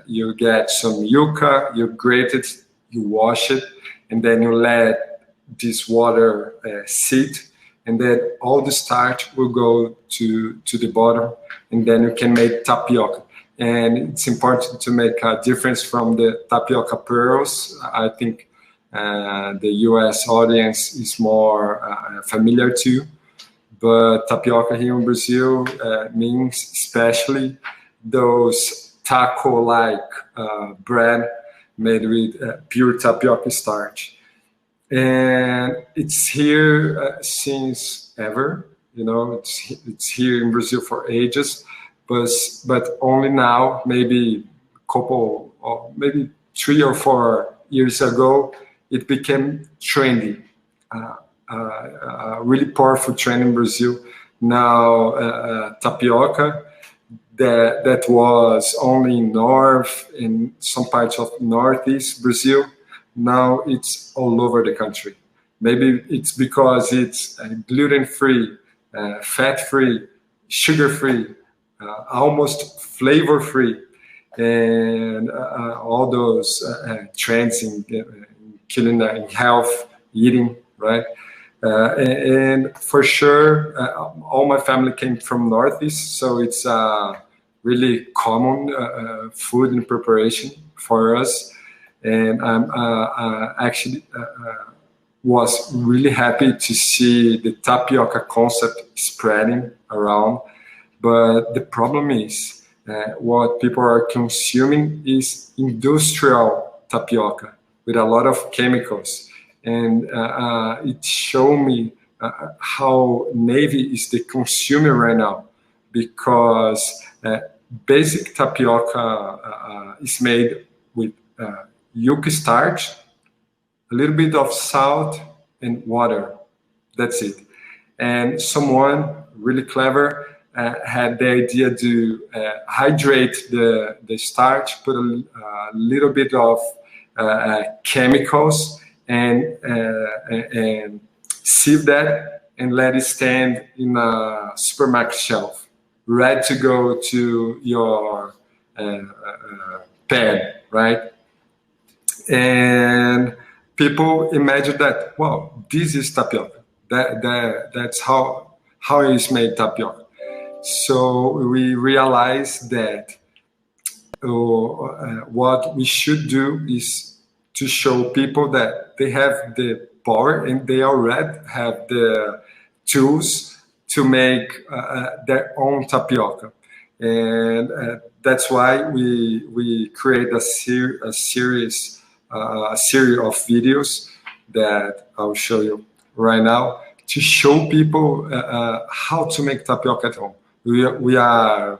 You get some yuca, you grate it, you wash it, and then you let this water sit, and then all the starch will go to the bottom, and then you can make tapioca. And it's important to make a difference from the tapioca pearls. I think the US audience is more familiar to, but tapioca here in Brazil means especially those taco-like bread made with pure tapioca starch. And it's here since ever, you know, it's here in Brazil for ages, but only now, maybe maybe 3 or 4 years ago, it became trendy, a really powerful trend in Brazil. Now, tapioca, that was only in North, in some parts of Northeast Brazil, now it's all over the country. Maybe it's because it's gluten-free, fat-free, sugar-free, almost flavor-free, and all those trends in culinary, in health, eating, right? And for sure, all my family came from Northeast, so it's really common food and preparation for us. And I'm actually was really happy to see the tapioca concept spreading around. But the problem is what people are consuming is industrial tapioca with a lot of chemicals. And it showed me how naive is the consumer right now. because basic tapioca is made with yuca starch, a little bit of salt, and water. That's it. And someone really clever had the idea to hydrate the starch, put a little bit of chemicals, and sieve that and let it stand in a supermarket shelf, ready to go to your pad, right? And people imagine that, wow, this is tapioca. That's how it's made tapioca. So we realized that what we should do is to show people that they have the power and they already have the tools to make their own tapioca. And that's why we create a series of videos that I'll show you right now to show people how to make tapioca at home. We are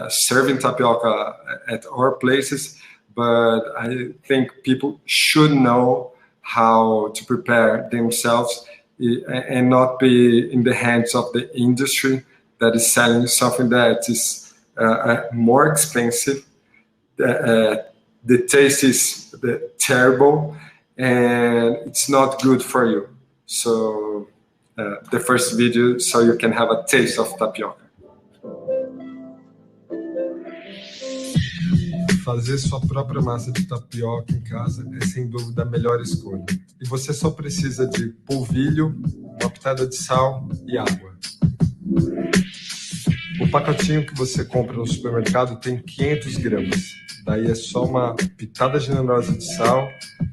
serving tapioca at our places, but I think people should know how to prepare themselves and not be in the hands of the industry that is selling something that is more expensive. The taste is terrible and it's not good for you. So the first video, so you can have a taste of tapioca. Fazer sua própria massa de tapioca em casa é sem dúvida a melhor escolha. E você só precisa de polvilho, uma pitada de sal e água. O pacotinho que você compra no supermercado tem 500 gramas. Daí é só uma pitada generosa de sal,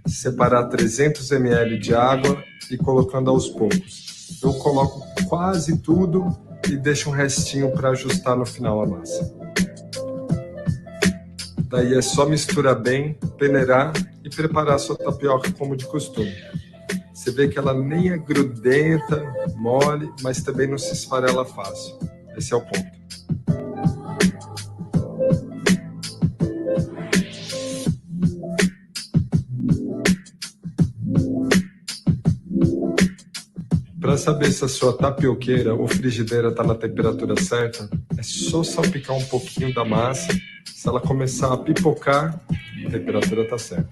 separar 300 ml de água e colocando aos poucos. Eu coloco quase tudo e deixo um restinho para ajustar no final a massa. Daí é só misturar bem, peneirar e preparar a sua tapioca como de costume. Você vê que ela nem é grudenta, mole, mas também não se esfarela fácil. Esse é o ponto. Para saber se a sua tapioqueira ou frigideira está na temperatura certa, é só salpicar um pouquinho da massa. Se ela começar a pipocar, a temperatura está certa.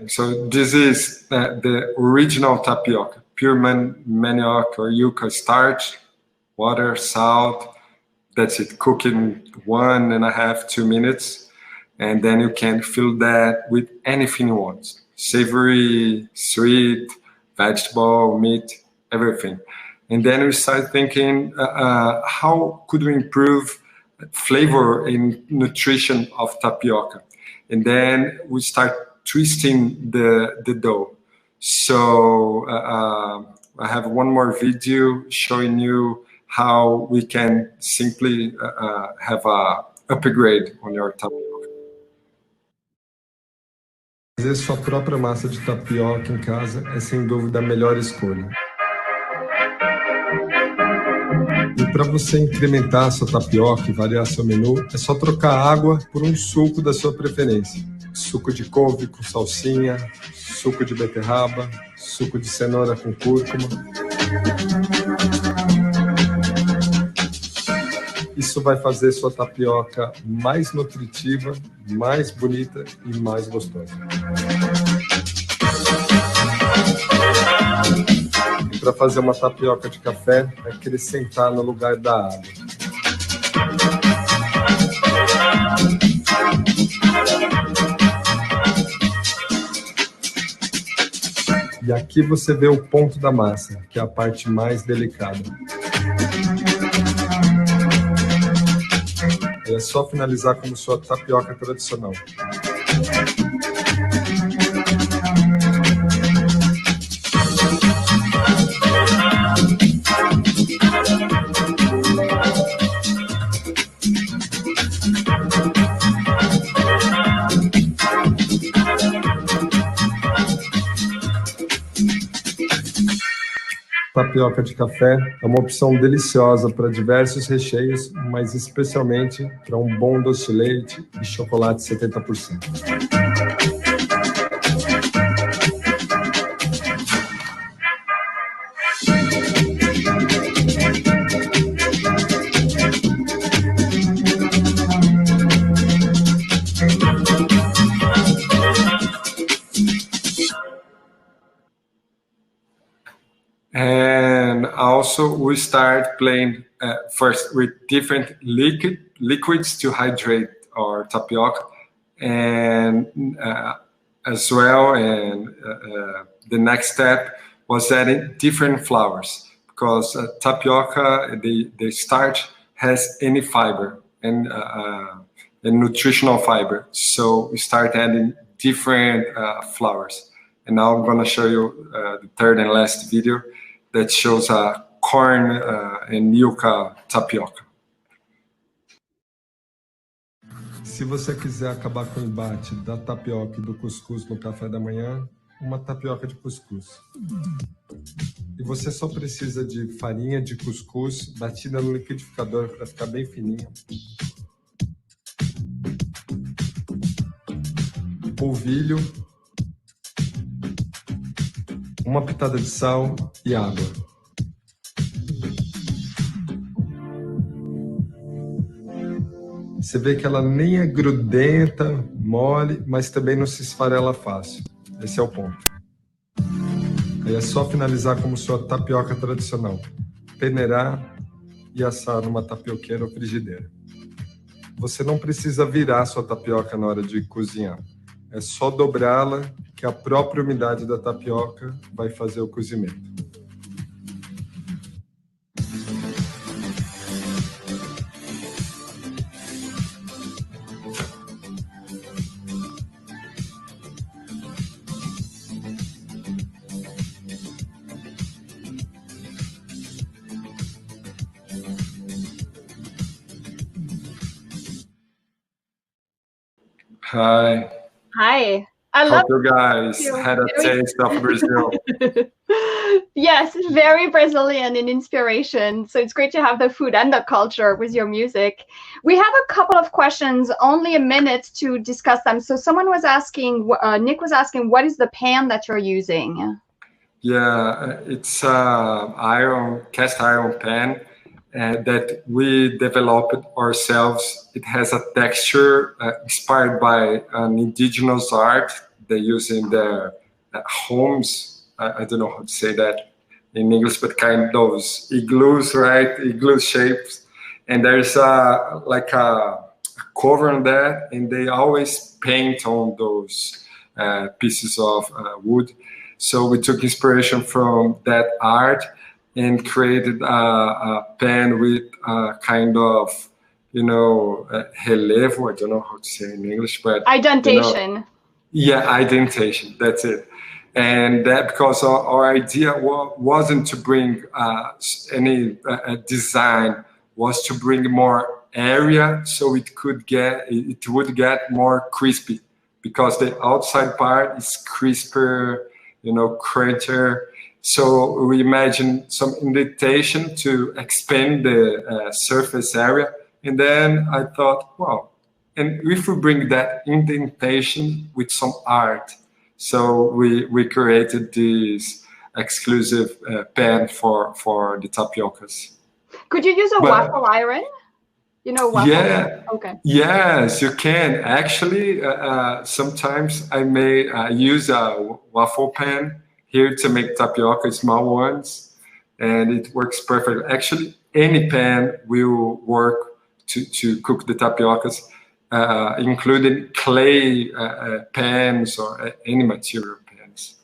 So this is the original tapioca, pure manioc or yuca starch, water, salt. That's it, cooking 1.5 to 2 minutes. And then you can fill that with anything you want. Savory, sweet, vegetable, meat, everything. And then we start thinking, how could we improve flavor and nutrition of tapioca? And then we start twisting the dough. So I have one more video showing you how we can simply have a upgrade on your tapioca. Fazer sua própria massa de tapioca em casa é sem dúvida a melhor escolha. E para você incrementar a sua tapioca e variar seu menu, é só trocar água por um suco da sua preferência. Suco de couve com salsinha, suco de beterraba, suco de cenoura com cúrcuma. Isso vai fazer sua tapioca mais nutritiva, mais bonita e mais gostosa. E para fazer uma tapioca de café, é acrescentar no lugar da água. E aqui você vê o ponto da massa, que é a parte mais delicada. Aí é só finalizar como sua tapioca tradicional. Tapioca de café é uma opção deliciosa para diversos recheios, mas especialmente para um bom doce de leite e chocolate 70%. And also we start playing first with different liquids to hydrate our tapioca, and as well, and the next step was adding different flours, because tapioca, the starch has any fiber and nutritional fiber, so we start adding different flours. And now I'm going to show you the third and last video that shows corn and yuca tapioca. Se você quiser acabar com o embate da tapioca e do cuscuz no café da manhã, uma tapioca de cuscuz. E você só precisa de farinha de cuscuz batida no liquidificador para ficar bem fininha. Polvilho, uma pitada de sal e água. Você vê que ela nem é grudenta, mole, mas também não se esfarela fácil. Esse é o ponto. Aí é só finalizar como sua tapioca tradicional. Peneirar e assar numa tapioqueira ou frigideira. Você não precisa virar sua tapioca na hora de cozinhar. É só dobrá-la, que a própria umidade da tapioca vai fazer o cozimento. Hi. Hi. I Hope love you guys had a taste of Brazil. Yes, very Brazilian in inspiration. So it's great to have the food and the culture with your music. We have a couple of questions, only a minute to discuss them. So someone was asking, Nick was asking, what is the pan that you're using? Yeah, it's cast iron pan that we developed ourselves. It has a texture inspired by an indigenous art they use in their homes. I don't know how to say that in English, but kind of those igloos, right? Igloo shapes. And there's like a cover on that, and they always paint on those pieces of wood. So we took inspiration from that art and created a pan with kind of, relevo. I don't know how to say in English, but indentation. Indentation. That's it. And that because our idea wasn't to bring any design, was to bring more area so it would get more crispy, because the outside part is crisper, crunchier. So we imagine some indentation to expand the surface area. And then I thought, wow, and if we bring that indentation with some art, so we created this exclusive pan for the tapiocas. Could you use a waffle iron? Waffle? Yeah. Okay. Yes, you can. Actually, sometimes I may use a waffle pan here to make tapioca, small ones, and it works perfect. Actually, any pan will work to cook the tapiocas, including clay pans or any material pans.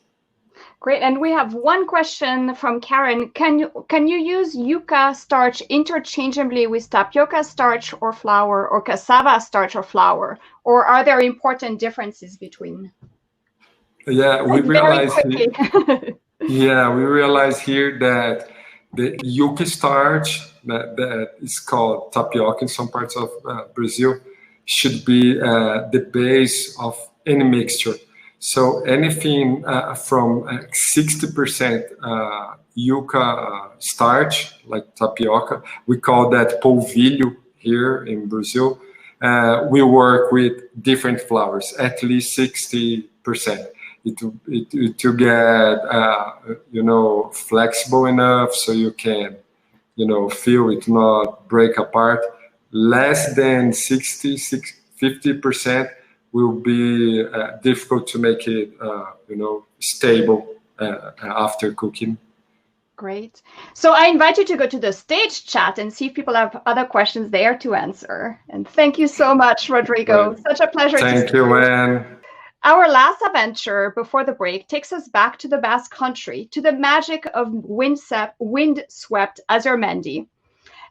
Great, and we have one question from Karen. Can you use yuca starch interchangeably with tapioca starch or flour, or cassava starch or flour, or are there important differences between? Yeah, we realize here that the yuca starch that is called tapioca in some parts of Brazil should be the base of any mixture. So anything from 60% yuca starch, like tapioca, we call that polvilho here in Brazil. We work with different flours, at least 60%. To get flexible enough so you can feel it not break apart. Less than 50% will be difficult to make it stable after cooking. Great. So I invite you to go to the stage chat and see if people have other questions there to answer. And thank you so much, Rodrigo. Right. Such a pleasure. Thank you, Anne. Our last adventure before the break takes us back to the Basque Country, to the magic of wind-swept Azurmendi.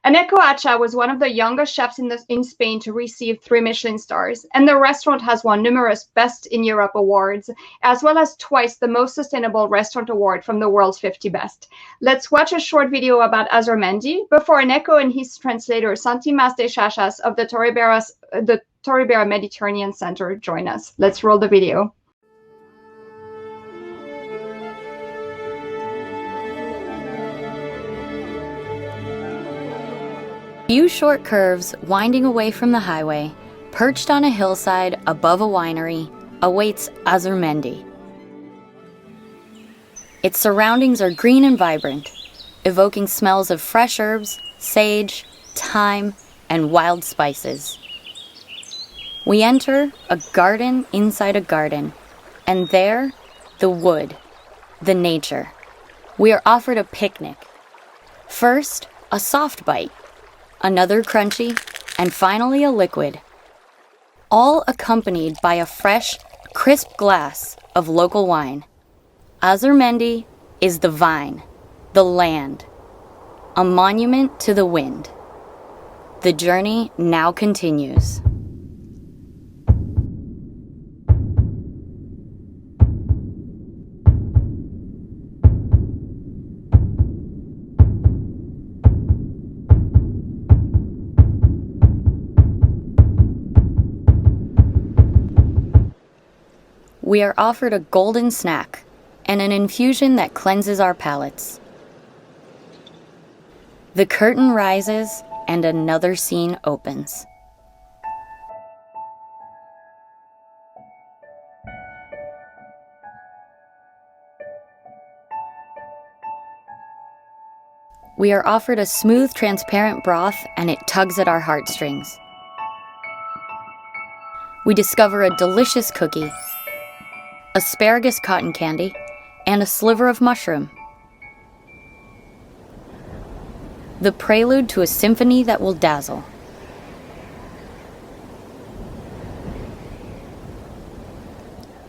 Eneko Atxa was one of the youngest chefs in Spain to receive 3 Michelin stars, and the restaurant has won numerous Best in Europe awards, as well as twice the Most Sustainable Restaurant Award from the World's 50 Best. Let's watch a short video about Azurmendi before Eneko and his translator, Santi Mas de Chachas of the Torribera Mediterranean Center join us. Let's roll the video. Few short curves winding away from the highway, perched on a hillside above a winery, awaits Azurmendi. Its surroundings are green and vibrant, evoking smells of fresh herbs, sage, thyme, and wild spices. We enter a garden inside a garden, and there, the wood, the nature. We are offered a picnic. First, a soft bite, another crunchy, and finally a liquid. All accompanied by a fresh, crisp glass of local wine. Azurmendi is the vine, the land, a monument to the wind. The journey now continues. We are offered a golden snack and an infusion that cleanses our palates. The curtain rises and another scene opens. We are offered a smooth, transparent broth and it tugs at our heartstrings. We discover a delicious cookie, asparagus cotton candy, and a sliver of mushroom. The prelude to a symphony that will dazzle.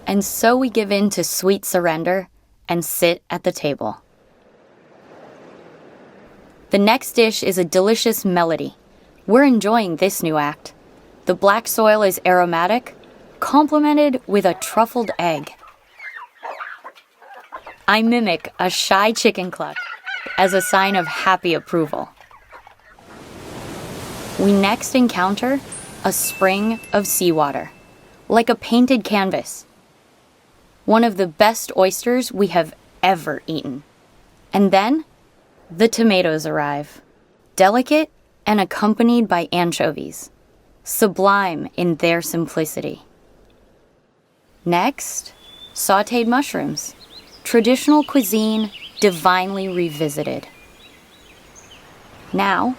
And so we give in to sweet surrender and sit at the table. The next dish is a delicious melody. We're enjoying this new act. The black soil is aromatic, complemented with a truffled egg. I mimic a shy chicken cluck as a sign of happy approval. We next encounter a spring of seawater, like a painted canvas. One of the best oysters we have ever eaten. And then, the tomatoes arrive, delicate and accompanied by anchovies, sublime in their simplicity. Next, sautéed mushrooms, traditional cuisine divinely revisited. Now,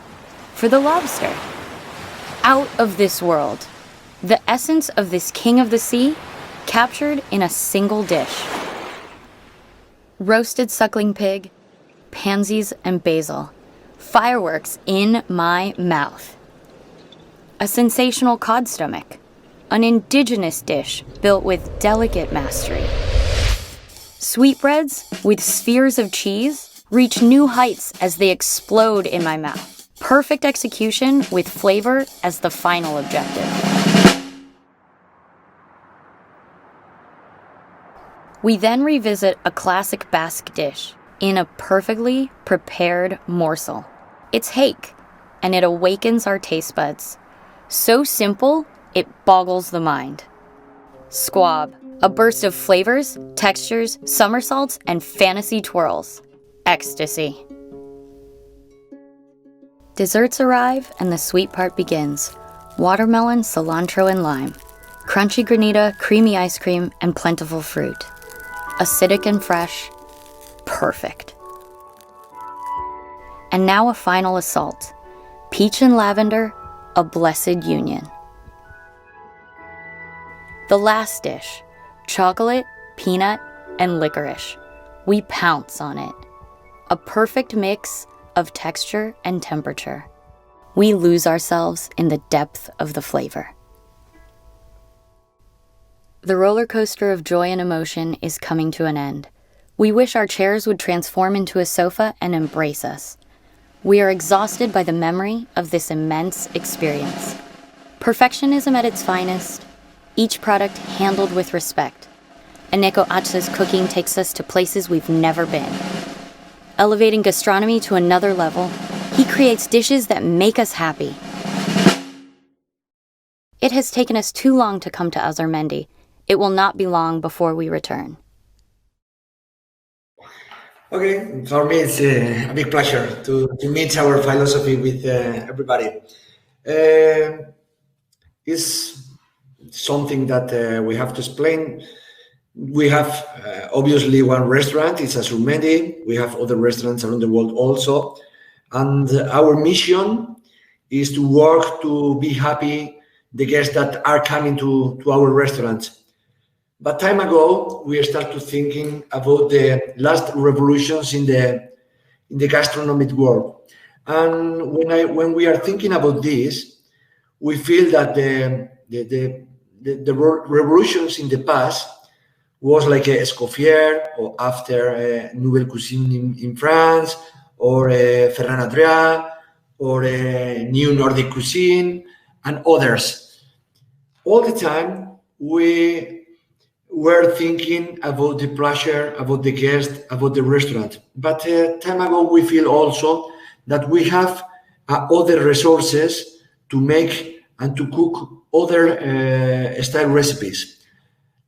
for the lobster. Out of this world, the essence of this king of the sea captured in a single dish. Roasted suckling pig, pansies and basil, fireworks in my mouth. A sensational cod stomach, an indigenous dish built with delicate mastery. Sweetbreads with spheres of cheese reach new heights as they explode in my mouth. Perfect execution with flavor as the final objective. We then revisit a classic Basque dish in a perfectly prepared morsel. It's hake, and it awakens our taste buds. So simple, it boggles the mind. Squab, a burst of flavors, textures, somersaults, and fantasy twirls. Ecstasy. Desserts arrive and the sweet part begins. Watermelon, cilantro, and lime. Crunchy granita, creamy ice cream, and plentiful fruit. Acidic and fresh. Perfect. And now a final assault. Peach and lavender, a blessed union. The last dish, chocolate, peanut, and licorice. We pounce on it. A perfect mix of texture and temperature. We lose ourselves in the depth of the flavor. The roller coaster of joy and emotion is coming to an end. We wish our chairs would transform into a sofa and embrace us. We are exhausted by the memory of this immense experience. Perfectionism at its finest, each product handled with respect. Eneko Atxa's cooking takes us to places we've never been. Elevating gastronomy to another level, he creates dishes that make us happy. It has taken us too long to come to Azurmendi. It will not be long before we return. Okay, for me it's a big pleasure to meet our philosophy with everybody. It's something that we have to explain. We have obviously one restaurant, it's Azurmendi. We have other restaurants around the world also. And our mission is to work to be happy the guests that are coming to our restaurant. But time ago, we started thinking about the last revolutions in the gastronomic world. And when we are thinking about this, we feel that the revolutions in the past was like a Escoffier, or after Nouvelle Cuisine in France, or Ferran Adrià, or New Nordic Cuisine, and others. All the time, we were thinking about the pleasure, about the guest, about the restaurant. But time ago, we feel also that we have other resources to make and to cook other style recipes.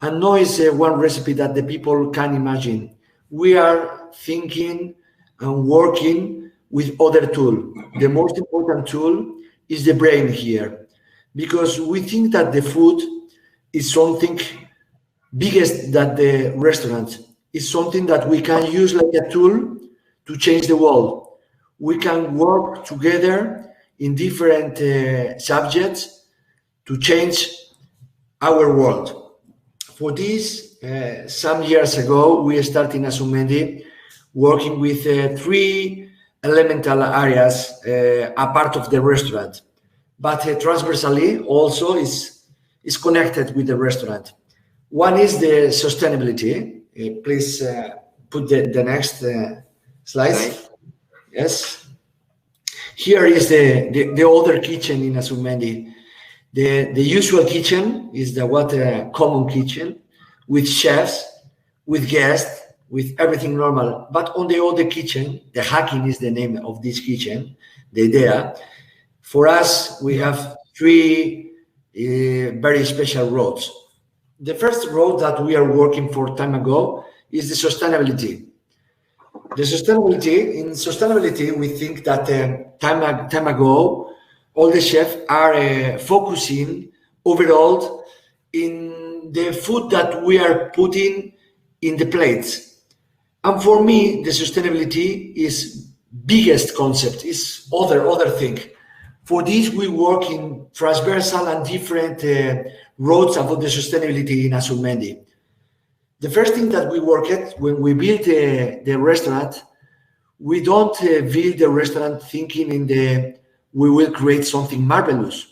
And no is one recipe that the people can imagine. We are thinking and working with other tools. The most important tool is the brain here, because we think that the food is something biggest than the restaurant. Is something that we can use like a tool to change the world. We can work together in different subjects to change our world. For this, some years ago, we started in Azurmendi working with 3 elemental areas, a part of the restaurant, but transversally also is connected with the restaurant. One is the sustainability. Please put the next slide. Yes. Here is the other kitchen in Azurmendi. The usual kitchen is the common kitchen with chefs, with guests, with everything normal. But on the other kitchen, the hacking is the name of this kitchen, the idea. For us, we have 3 very special roads. The first road that we are working for time ago is the sustainability. In sustainability, we think that time ago, all the chefs are focusing overall in the food that we are putting in the plates. And for me, the sustainability is biggest concept, is other thing. For this, we work in transversal and different roads about the sustainability in Azurmendi. The first thing that we work at when we build the restaurant, we don't build the restaurant thinking we will create something marvelous.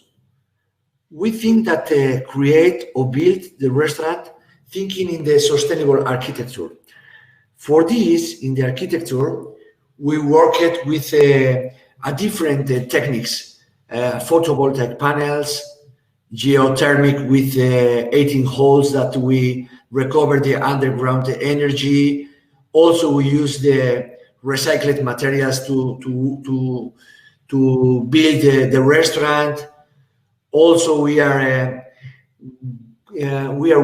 We think that create or build the restaurant thinking in the sustainable architecture. For this, in the architecture, we worked with a different techniques, photovoltaic panels, geothermic with 18 holes that we recover the underground energy. Also, we use the recycled materials to build the restaurant. Also, we are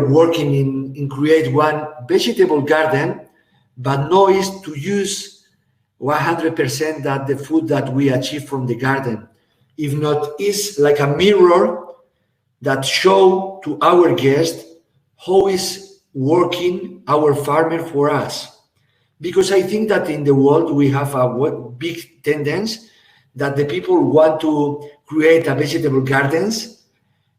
working in create one vegetable garden, but no is to use 100% that the food that we achieve from the garden. If not, is like a mirror that show to our guest how is working our farmer for us. Because I think that in the world we have a big tendency that the people want to create a vegetable gardens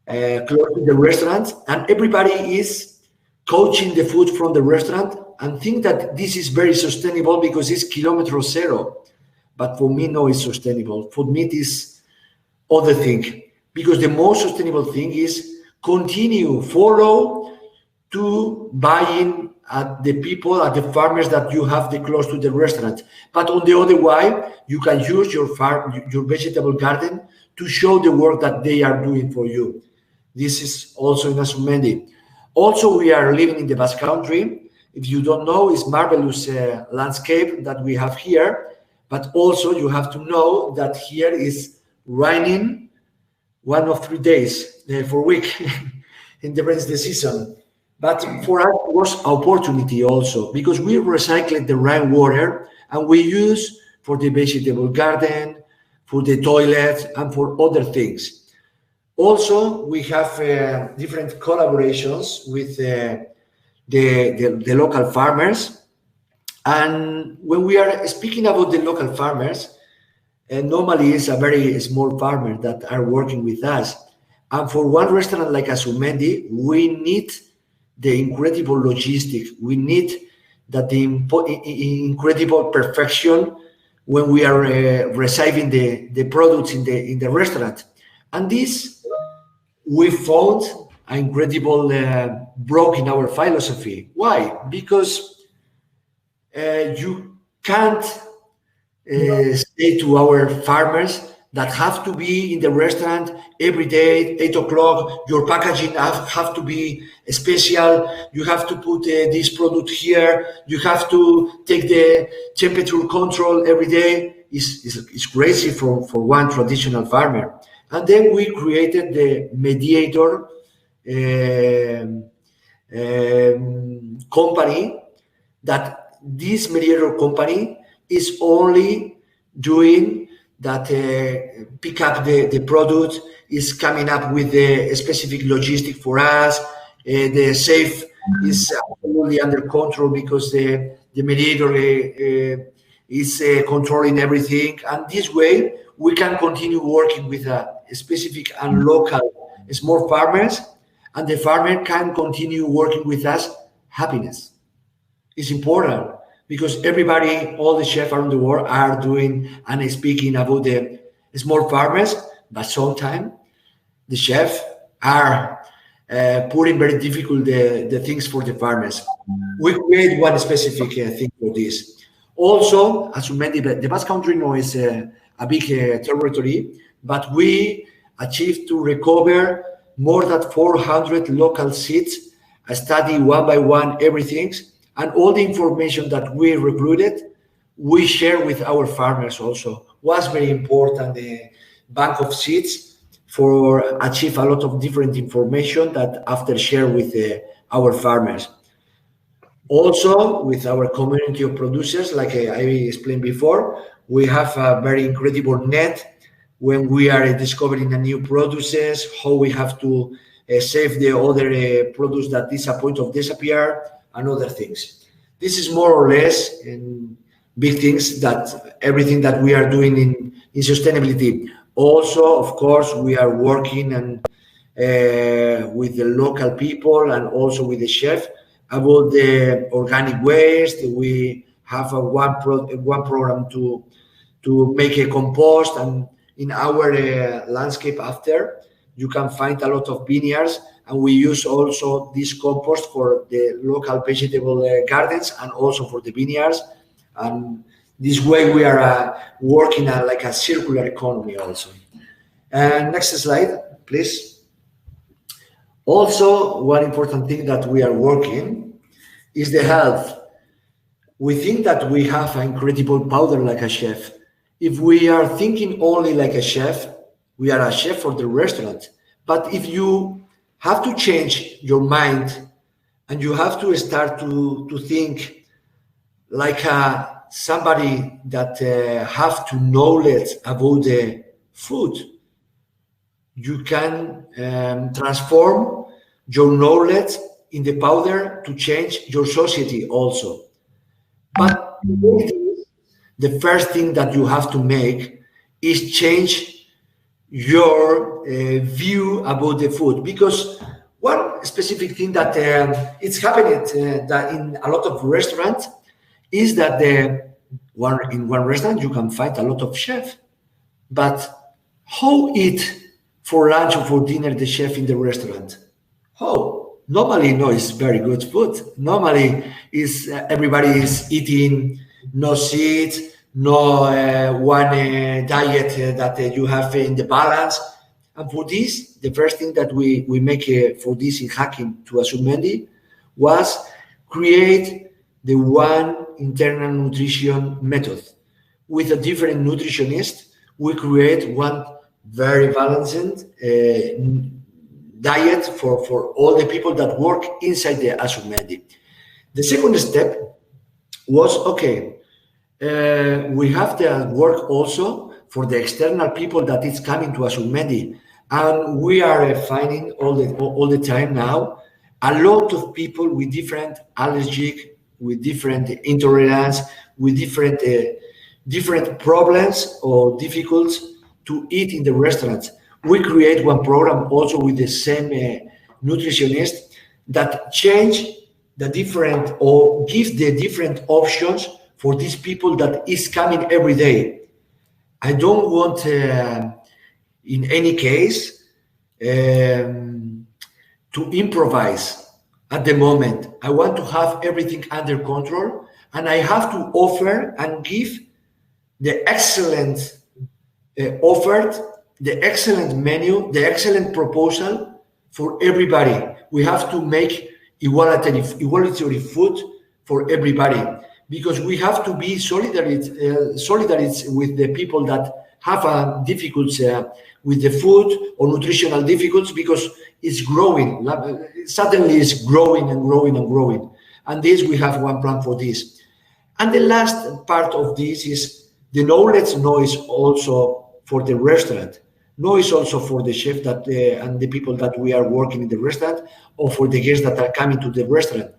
close to the restaurant, and everybody is coaching the food from the restaurant and think that this is very sustainable because it's kilometer zero. But for me, no, it's sustainable. For me, it is other thing. Because the most sustainable thing is continue, follow to buying at the people, at the farmers that you have the close to the restaurant. But on the other way, you can use your farm, your vegetable garden to show the work that they are doing for you. This is also in Azurmendi. Also, we are living in the Basque Country. If you don't know, it's marvelous landscape that we have here. But also you have to know that here is raining 1 or 3 days for a week. It depends the season. But for us, it was opportunity also because we recycle the rainwater and we use for the vegetable garden, for the toilet, and for other things. Also, we have different collaborations with the local farmers. And when we are speaking about the local farmers, normally it's a very small farmer that are working with us. And for one restaurant like Azurmendi, we need the incredible logistics. We need that the incredible perfection when we are receiving the products in the restaurant. And this, we found an incredible broke in our philosophy. Why? Because you can't say to our farmers that have to be in the restaurant every day, 8 o'clock, your packaging have to be special, you have to put this product here, you have to take the temperature control every day. It's crazy for one traditional farmer. And then we created the Moderator company, that this Moderator company is only doing that pick up the product, is coming up with the specific logistic for us. The safe is absolutely under control because the Moderator is controlling everything. And this way, we can continue working with a specific and local small farmers, and the farmer can continue working with us. Happiness is important. Because everybody, all the chefs around the world are doing and speaking about the small farmers, but sometimes the chefs are putting very difficult the things for the farmers. We create one specific thing for this. Also, as you mentioned, the Basque Country now is a big territory, but we achieved to recover more than 400 local seeds, study one by one everything. And all the information that we recruited, we share with our farmers also. Was very important, the bank of seeds for achieve a lot of different information that after share with our farmers. Also, with our community of producers, like I explained before, we have a very incredible net when we are discovering a new produces, how we have to save the other produce that disappear, and other things. This is more or less in big things that everything that we are doing in sustainability. Also, of course, we are working and with the local people and also with the chef about the organic waste. We have one program to make a compost, and in our landscape after you can find a lot of vineyards, and we use also this compost for the local vegetable gardens and also for the vineyards. And this way we are working like a circular economy also. Next slide, please. Also, one important thing that we are working is the health. We think that we have an incredible powder like a chef. If we are thinking only like a chef, we are a chef for the restaurant. But if you have to change your mind and you have to start to think like somebody that have to knowledge about the food, you can transform your knowledge in the powder to change your society also. But the first thing that you have to make is change your view about the food, because one specific thing that it's happening that in a lot of restaurants is that in one restaurant you can find a lot of chefs, but how eat for lunch or for dinner the chef in the restaurant? How? Normally, no, it's very good food. Normally, is everybody is eating no seeds, no one diet that you have in the balance. And for this, the first thing that we make for this in hacking to Azurmendi was create the one internal nutrition method. With a different nutritionist, we create one very balanced diet for all the people that work inside the Azurmendi. The second step was, okay, we have to work also for the external people that is coming to Azurmendi. And we are finding all the time now a lot of people with different allergic, with different intolerance, with different problems or difficulties to eat in the restaurants. We create one program also with the same nutritionist that change the different or give the different options for these people that is coming every day. I don't want in any case to improvise at the moment. I want to have everything under control, and I have to offer and give the excellent offered, the excellent menu, the excellent proposal for everybody. We have to make equality food for everybody, because we have to be solidary with the people that have difficulties with the food or nutritional difficulties, because it's growing. Suddenly it's growing and growing and growing. And this, we have one plan for this. And the last part of this is the knowledge noise also for the restaurant. Noise also for the chef that and the people that we are working in the restaurant, or for the guests that are coming to the restaurant.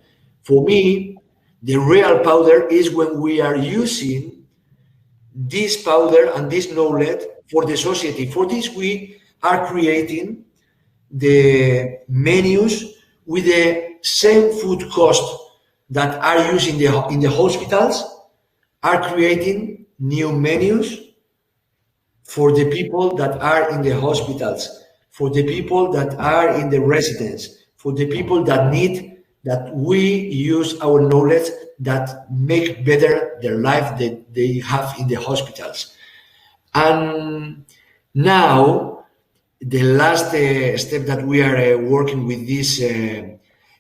For me, the real powder is when we are using this powder and this knowledge for the society. For this, we are creating the menus with the same food cost that are used in the hospitals, are creating new menus for the people that are in the hospitals, for the people that are in the residence, for the people that need that we use our knowledge that make better their life that they have in the hospitals. And now, the last step that we are working with this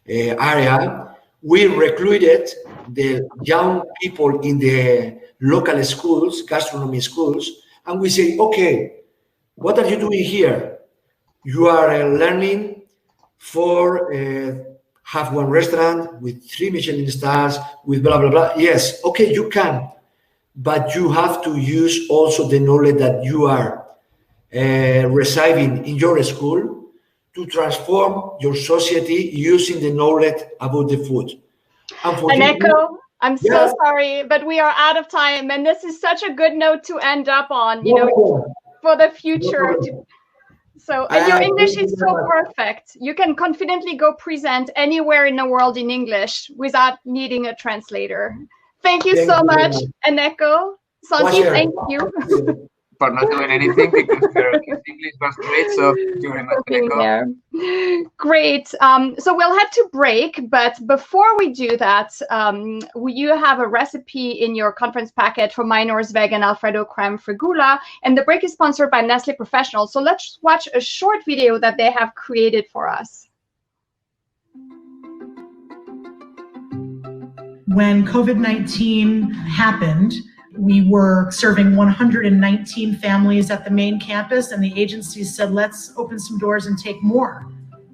area, we recruited the young people in the local schools, gastronomy schools, and we say, okay, what are you doing here? You are learning for have one restaurant with 3 Michelin stars, with blah, blah, blah. Yes, okay, you can, but you have to use also the knowledge that you are receiving in your school to transform your society using the knowledge about the food. And Eneko, I'm so sorry, but we are out of time, and this is such a good note to end up on, you know, for the future. So, and your English is so perfect. You can confidently go present anywhere in the world in English without needing a translator. Thank you so much, Eneko. Santi, thank you. for not doing anything because your English was great. So thank you very much, Eneko. Great. So we'll head to break, but before we do that, you have a recipe in your conference packet for Minor's Vegan Alfredo Creme Frigula, and the break is sponsored by Nestle Professional. So let's watch a short video that they have created for us. When COVID-19 happened, we were serving 119 families at the main campus, and the agency said, let's open some doors and take more.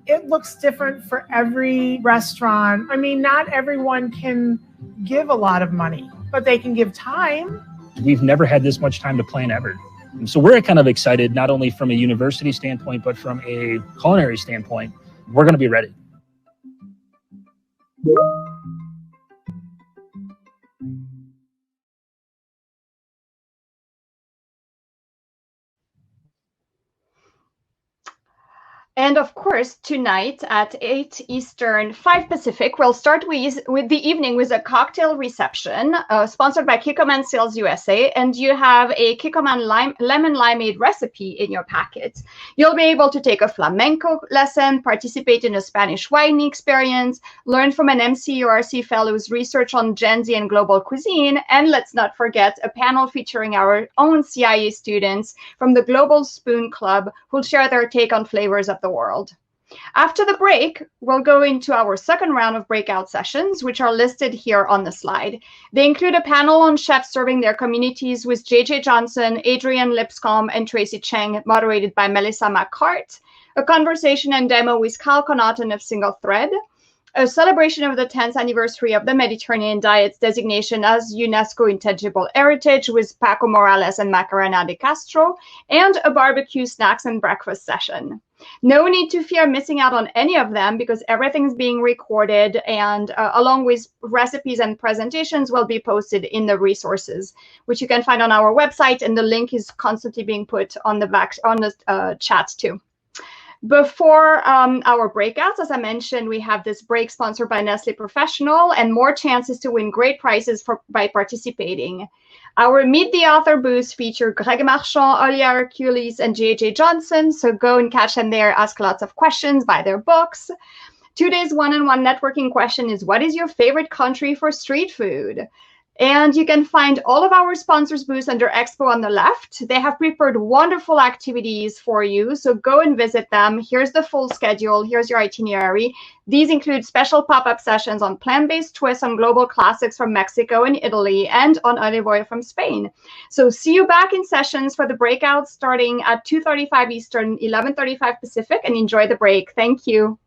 It looks different for every restaurant. I mean, not everyone can give a lot of money, but they can give time. We've never had this much time to plan ever. And so we're kind of excited, not only from a university standpoint, but from a culinary standpoint. We're going to be ready. And of course, tonight at 8 Eastern, 5 Pacific, we'll start with the evening with a cocktail reception sponsored by Kikkoman Sales USA. And you have a Kikkoman lemon limeade recipe in your packet. You'll be able to take a flamenco lesson, participate in a Spanish wine experience, learn from an MCURC fellow's research on Gen Z and global cuisine. And let's not forget a panel featuring our own CIA students from the Global Spoon Club who'll share their take on flavors of the world. After the break, we'll go into our second round of breakout sessions, which are listed here on the slide. They include a panel on chefs serving their communities with JJ Johnson, Adrian Lipscomb, and Tracy Cheng, moderated by Melissa McCart, a conversation and demo with Kyle Connaughton of Single Thread, a celebration of the 10th anniversary of the Mediterranean diet's designation as UNESCO Intangible Heritage with Paco Morales and Macarena de Castro, and a barbecue snacks and breakfast session. No need to fear missing out on any of them because everything's being recorded, and along with recipes and presentations will be posted in the resources, which you can find on our website, and the link is constantly being put on the chat too. Before our breakouts, as I mentioned, we have this break sponsored by Nestle Professional and more chances to win great prizes by participating. Our Meet the Author booths feature Gregory Marchand, Olia Hercules, and JJ Johnson, so go and catch them there, ask lots of questions, buy their books. Today's one-on-one networking question is, what is your favorite country for street food? And you can find all of our sponsors' booths under Expo on the left. They have prepared wonderful activities for you, so go and visit them. Here's the full schedule. Here's your itinerary. These include special pop-up sessions on plant-based twists on global classics from Mexico and Italy, and on olive oil from Spain. So see you back in sessions for the breakouts starting at 2:35 Eastern, 11:35 Pacific, and enjoy the break. Thank you.